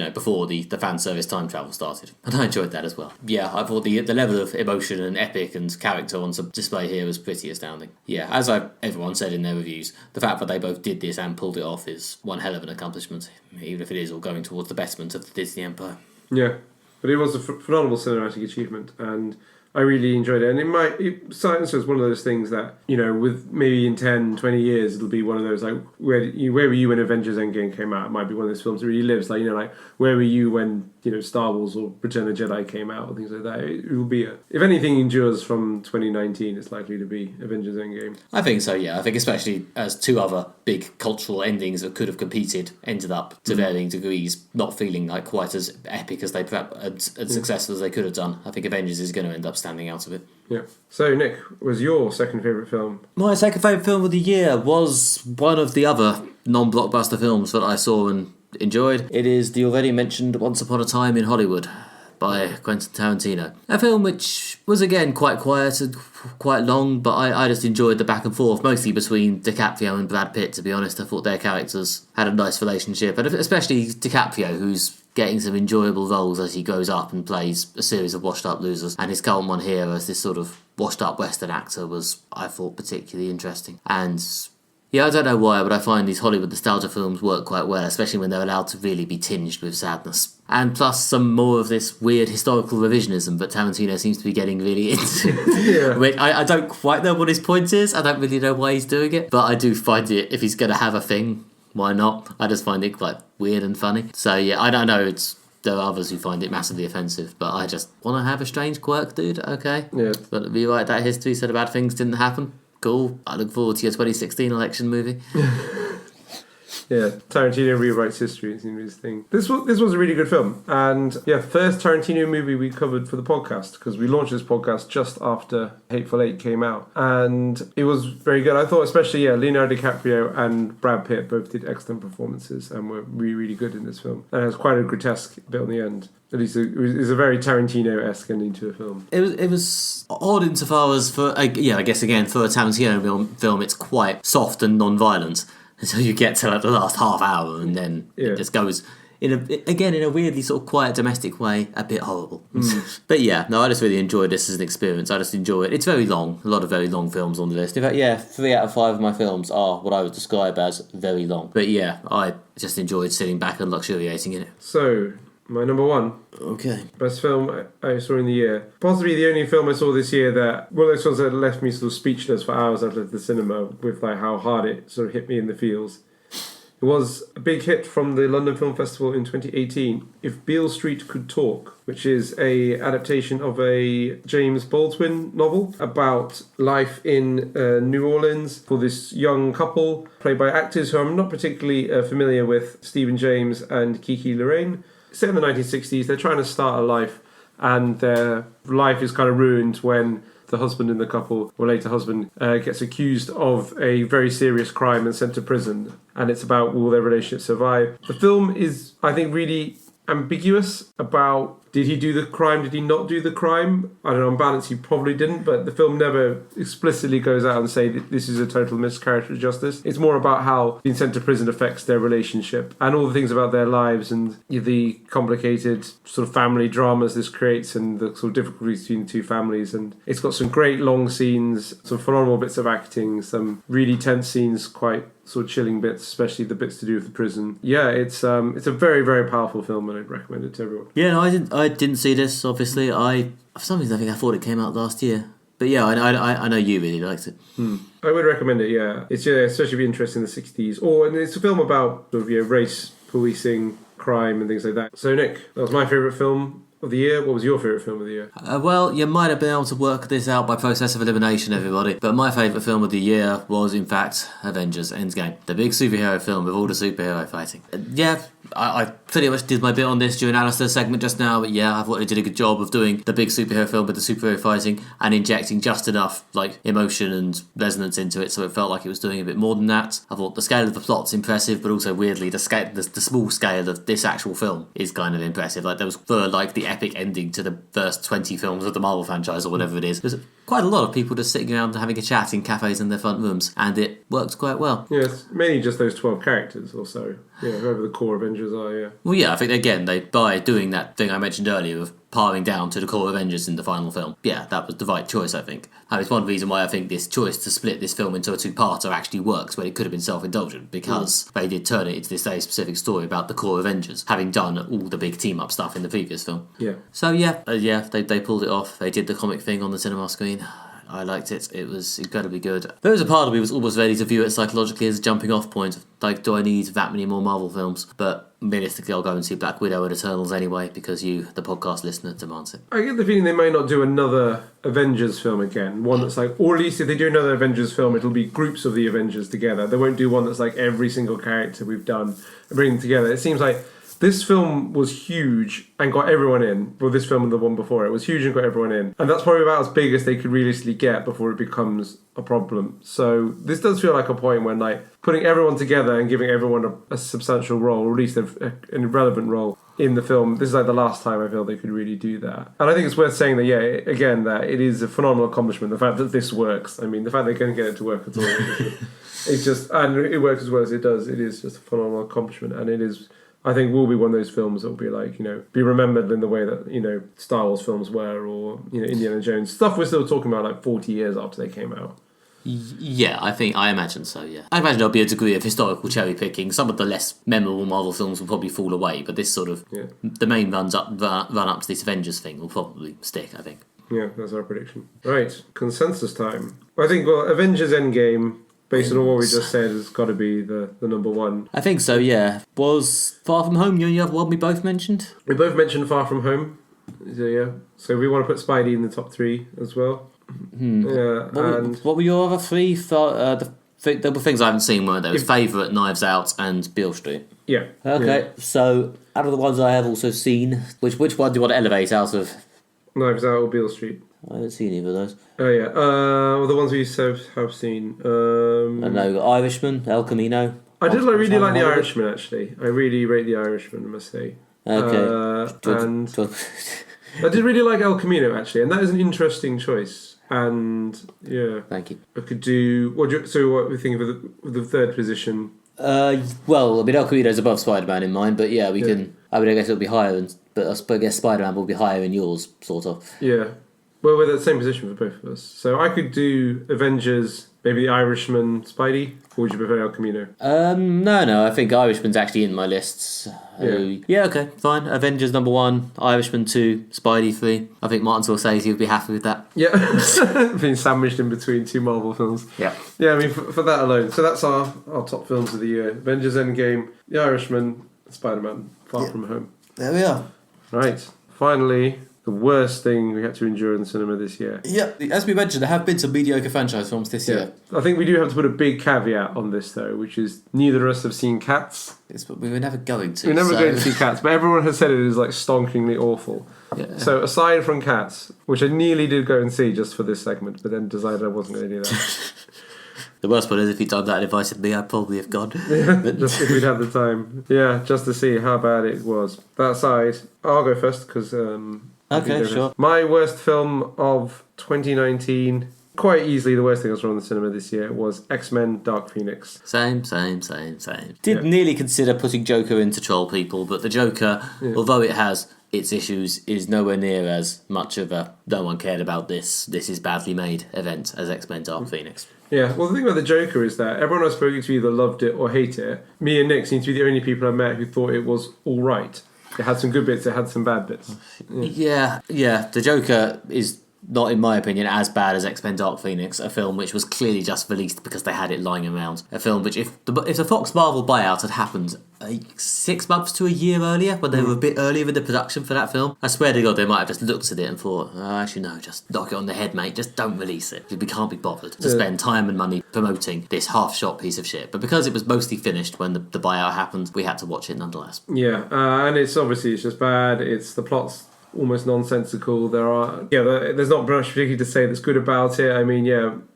Before the fan service time travel started. And I enjoyed that as well. Yeah, I thought the level of emotion and epic and character on display here was pretty astounding. Yeah, as everyone said in their reviews, the fact that they both did this and pulled it off is one hell of an accomplishment, even if it is all going towards the betterment of the Disney Empire. Yeah, but it was a phenomenal cinematic achievement, and I really enjoyed it. And Silence was one of those things that, with maybe in 10, 20 years, it'll be one of those, like, where were you when Avengers Endgame came out? It might be one of those films that really lives. Like, like, where were you when, Star Wars or Return of the Jedi came out, or things like that. It will be, if anything endures from 2019, it's likely to be Avengers Endgame. I think so, yeah. I think especially as 2 other big cultural endings that could have competed ended up, to varying degrees, not feeling like quite as epic as they perhaps as successful as they could have done. I think Avengers is going to end up standing out of it. Yeah. So, Nick, was your second favourite film? My second favourite film of the year was one of the other non-blockbuster films that I saw and enjoyed. It is the already mentioned Once Upon a Time in Hollywood by Quentin Tarantino. A film which was again quite quiet and quite long, but I just enjoyed the back and forth, mostly between DiCaprio and Brad Pitt, to be honest. I thought their characters had a nice relationship, and especially DiCaprio, who's getting some enjoyable roles as he goes up and plays a series of washed-up losers. And his current one here as this sort of washed-up Western actor was, I thought, particularly interesting. And yeah, I don't know why, but I find these Hollywood nostalgia films work quite well, especially when they're allowed to really be tinged with sadness. And plus some more of this weird historical revisionism that Tarantino seems to be getting really into. Yeah. Which I don't quite know what his point is. I don't really know why he's doing it. But I do find it, if he's going to have a thing, why not? I just find it quite weird and funny. So yeah, I don't know. There are others who find it massively offensive, but I just want to have a strange quirk, dude. Okay. Yeah. But be right, that history said bad things didn't happen. Cool. I look forward to your 2016 election movie. Yeah, Tarantino rewrites history, it seems his thing. This was a really good film, and yeah, first Tarantino movie we covered for the podcast, because we launched this podcast just after Hateful Eight came out, and it was very good. I thought especially, Leonardo DiCaprio and Brad Pitt both did excellent performances and were really, really good in this film. And it has quite a grotesque bit on the end. At least it was a very Tarantino-esque ending to a film. It was odd insofar as I guess again for a Tarantino film it's quite soft and non-violent until you get to like the last half hour, and then it just goes in a weirdly sort of quiet domestic way, a bit horrible. But yeah, no, I just really enjoyed this as an experience. I just enjoy it. It's very long, a lot of very long films on the list. In fact, 3 out of 5 of my films are what I would describe as very long. But yeah, I just enjoyed sitting back and luxuriating in it. So, my number 1. Okay. Best film I saw in the year. Possibly the only film I saw this year that, one of those films that left me sort of speechless for hours after the cinema with like how hard it sort of hit me in the feels. It was a big hit from the London Film Festival in 2018, If Beale Street Could Talk, which is a adaptation of a James Baldwin novel about life in New Orleans for this young couple, played by actors who I'm not particularly familiar with, Stephen James and Kiki Lorraine. Set in the 1960s, they're trying to start a life, and their life is kind of ruined when the husband in the couple, or later husband, gets accused of a very serious crime and sent to prison. And it's about will their relationship survive. The film is, I think, really ambiguous about Did he do the crime? Did he not do the crime? I don't know, on balance he probably didn't, but the film never explicitly goes out and say that this is a total miscarriage of justice. It's more about how being sent to prison affects their relationship and all the things about their lives and the complicated sort of family dramas this creates and the sort of difficulties between the two families. And it's got some great long scenes, some phenomenal bits of acting, some really tense scenes, quite sort of chilling bits, especially the bits to do with the prison. Yeah, it's a very, very powerful film, and I'd recommend it to everyone. Yeah, no, I didn't see this. Obviously, for some reason I thought it came out last year. But yeah, I know you really liked it. I would recommend it. Yeah, it's especially be interesting in the '60s. And it's a film about sort of race, policing, crime, and things like that. So Nick, that was my favourite film of the year. What was your favourite film of the year? Well, you might have been able to work this out by process of elimination, everybody. But my favourite film of the year was, in fact, Avengers Endgame. The big superhero film with all the superhero fighting. Yeah, I pretty much did my bit on this during Alistair's segment just now, but yeah, I thought it did a good job of doing the big superhero film with the superhero fighting and injecting just enough emotion and resonance into it, so it felt like it was doing a bit more than that. I thought the scale of the plot's impressive, but also weirdly the small scale of this actual film is kind of impressive. There was the epic ending to the first 20 films of the Marvel franchise or whatever it is. There's quite a lot of people just sitting around and having a chat in cafes in their front rooms, and it worked quite well. Yeah, it's mainly just those 12 characters or so. Yeah, whoever the core Avengers are, yeah. Well, yeah, I think, again, by doing that thing I mentioned earlier of powering down to the core Avengers in the final film, yeah, that was the right choice, I think. And it's one reason why I think this choice to split this film into a two-parter actually works, when it could have been self-indulgent, because they did turn it into this very specific story about the core Avengers, having done all the big team-up stuff in the previous film. Yeah. So, they pulled it off. They did the comic thing on the cinema screen. I liked it. It was incredibly good. There was a part of me was almost ready to view it psychologically as a jumping off point. Do I need that many more Marvel films? But realistically, I'll go and see Black Widow and Eternals anyway, because you, the podcast listener, demands it. I get the feeling they may not do another Avengers film again. One that's or at least if they do another Avengers film, it'll be groups of the Avengers together. They won't do one that's every single character we've done and bring them together. It seems like this film was huge and got everyone in. Well, this film and the one before it was huge and got everyone in. And that's probably about as big as they could realistically get before it becomes a problem. So this does feel like a point when putting everyone together and giving everyone a substantial role, or at least an relevant role in the film. This is the last time I feel they could really do that. And I think it's worth saying that, again, that it is a phenomenal accomplishment, the fact that this works. I mean, the fact they can get it to work at all. It's just, and it works as well as it does. It is just a phenomenal accomplishment. And it is, I think, will be one of those films that will be be remembered in the way that, Star Wars films were, or, Indiana Jones. Stuff we're still talking about 40 years after they came out. Yeah, I imagine so, yeah. I imagine there'll be a degree of historical cherry picking. Some of the less memorable Marvel films will probably fall away, but this sort of, the main run up to this Avengers thing will probably stick, I think. Yeah, that's our prediction. Right, consensus time. I think, Avengers Endgame, based on what we just said, has got to be the number one. I think so, yeah. Was Far From Home the only other one we both mentioned? We both mentioned Far From Home. So, yeah. So we want to put Spidey in the top 3 as well. Yeah. What were your other 3? There were things I haven't seen, weren't there? It was Favourite, Knives Out, and Beale Street. Yeah. Okay, so out of the ones I have also seen, which one do you want to elevate out of? Knives Out or Beale Street? I haven't seen either of those. Oh, yeah. The ones we have seen. I know Irishman, El Camino. I did really like The Irishman, actually. I really rate The Irishman, I must say. Okay. I did really like El Camino, actually, and that is an interesting choice. And, yeah. Thank you. I could do... what we think of the third position? Well, I mean, El Camino's above Spider-Man in mine, but yeah, we can... I mean, I guess it'll be higher, but I guess Spider-Man will be higher in yours, sort of. Yeah. Well, we're at the same position for both of us. So I could do Avengers, maybe The Irishman, Spidey, or would you prefer El Camino? No, I think Irishman's actually in my lists. Yeah, okay, fine. Avengers number 1, Irishman 2, Spidey 3. I think Martin Scorsese would be happy with that. Yeah, being sandwiched in between 2 Marvel films. Yeah. Yeah, I mean, for that alone. So that's our top films of the year. Avengers Endgame, The Irishman, Spider-Man, Far From Home. There we are. Right, finally... the worst thing we had to endure in the cinema this year. Yeah, as we mentioned, there have been some mediocre franchise films this year. I think we do have to put a big caveat on this, though, which is neither of us have seen Cats. We were never going to. We're never going to see Cats, but everyone has said it is stonkingly awful. Yeah. So aside from Cats, which I nearly did go and see just for this segment, but then decided I wasn't going to do that. The worst part is if he'd done that and invited me, I'd probably have gone. Just if we'd had the time. Yeah, just to see how bad it was. That side, I'll go first because... Okay, sure. My worst film of 2019, quite easily the worst thing I saw in the cinema this year, was X-Men Dark Phoenix. Same. Did nearly consider putting Joker in to troll people, but the Joker, although it has its issues, is nowhere near as much of a no one cared about this is badly made event as X-Men Dark Phoenix. Yeah, well, the thing about the Joker is that everyone I've spoken to either loved it or hate it. Me and Nick seem to be the only people I've met who thought it was all right. It had some good bits, it had some bad bits. Yeah. The Joker is not, in my opinion, as bad as X-Men Dark Phoenix, a film which was clearly just released because they had it lying around. A film which, if the Fox Marvel buyout had happened 6 months to a year earlier, when they were a bit earlier in the production for that film, I swear to God they might have just looked at it and thought, oh, actually no, just knock it on the head, mate, just don't release it. We can't be bothered to spend time and money promoting this half-shot piece of shit. But because it was mostly finished when the buyout happened, we had to watch it nonetheless. Yeah, and it's just bad, the plot's almost nonsensical. There's not much particularly to say that's good about it. I mean,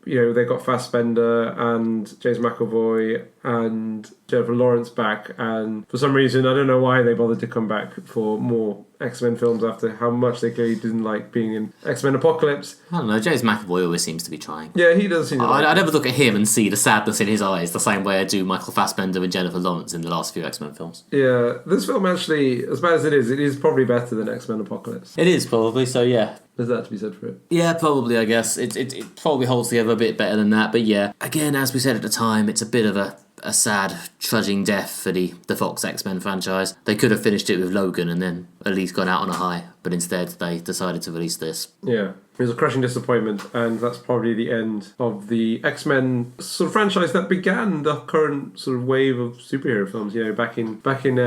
they got Fassbender and James McAvoy and Jennifer Lawrence back, and for some reason, I don't know why they bothered to come back for more X-Men films after how much they clearly didn't like being in X-Men Apocalypse. I don't know, James McAvoy always seems to be trying. Yeah, he does seem to I never look at him and see the sadness in his eyes the same way I do Michael Fassbender and Jennifer Lawrence in the last few X-Men films. Yeah, this film actually, as bad as it is probably better than X-Men Apocalypse. It is probably, so yeah. There's that to be said for it. Yeah, probably, I guess. It probably holds together a bit better than that, but yeah. Again, as we said at the time, it's a bit of a sad, trudging death for the Fox X-Men franchise. They could have finished it with Logan and then at least gone out on a high, but instead they decided to release this. Yeah, it was a crushing disappointment, and that's probably the end of the X-Men sort of franchise that began the current sort of wave of superhero films. Back in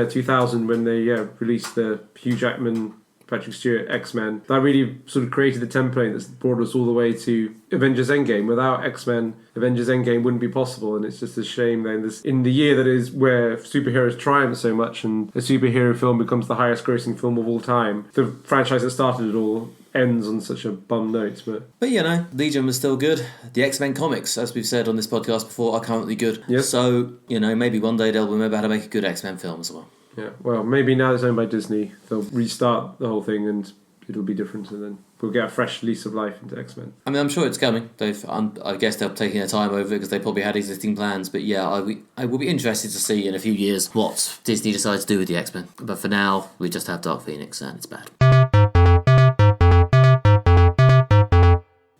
2000 when they released the Hugh Jackman, Patrick Stewart X-Men, that really sort of created the template that's brought us all the way to Avengers Endgame. Without X-Men, Avengers Endgame wouldn't be possible, and it's just a shame then in the year that is where superheroes triumph so much and a superhero film becomes the highest grossing film of all time, the franchise that started it all ends on such a bum note. But Legion was still good. The X-Men comics, as we've said on this podcast before, are currently good. Yep. So, maybe one day they'll remember how to make a good X-Men film as well. Yeah, well, maybe now it's owned by Disney, they'll restart the whole thing and it'll be different, and then we'll get a fresh lease of life into X-Men. I mean, I'm sure it's coming. I guess they're taking their time over it because they probably had existing plans. But yeah, I will be interested to see in a few years what Disney decides to do with the X-Men. But for now, we just have Dark Phoenix, and it's bad.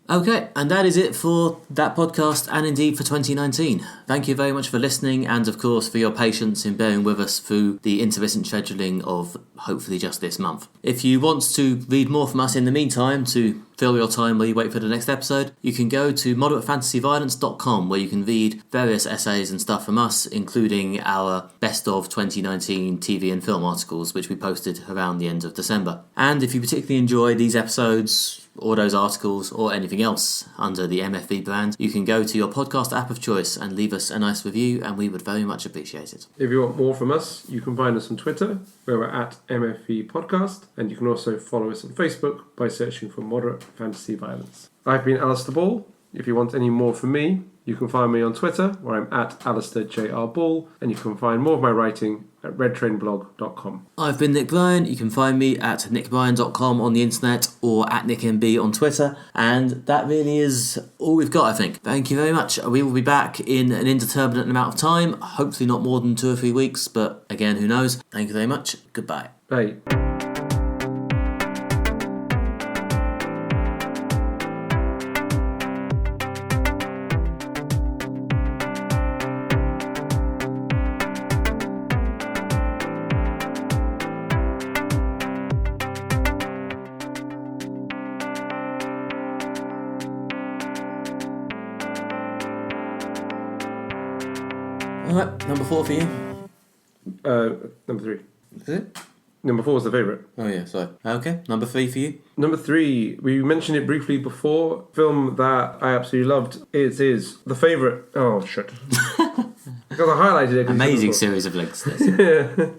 Okay, and that is it for that podcast and indeed for 2019. Thank you very much for listening and, of course, for your patience in bearing with us through the intermittent scheduling of hopefully just this month. If you want to read more from us in the meantime to fill your time while you wait for the next episode, you can go to moderatefantasyviolence.com where you can read various essays and stuff from us, including our best of 2019 TV and film articles, which we posted around the end of December. And if you particularly enjoy these episodes, or those articles, or anything else under the MFV brand, you can go to your podcast app of choice and leave us a nice review, and we would very much appreciate it. If you want more from us, you can find us on Twitter, where we're at MFV Podcast, and you can also follow us on Facebook by searching for Moderate Fantasy Violence. I've been Alistair Ball. If you want any more from me, you can find me on Twitter, where I'm at AlistairJRBall, and you can find more of my writing at redtrainblog.com. I've been Nick Bryan. You can find me at nickbryan.com on the internet or at nickmb on Twitter. And that really is all we've got, I think. Thank you very much. We will be back in an indeterminate amount of time, hopefully not more than 2 or 3 weeks, but again, who knows. Thank you very much. Goodbye. Bye. Alright, number 4 for you. Number 3. Is it? Number 4 was the favourite. Oh yeah, sorry. Okay, number 3 for you. Number 3, we mentioned it briefly before. Film that I absolutely loved. It is the favourite. Oh shit! Because I highlighted it. Amazing series of links. This. Yeah.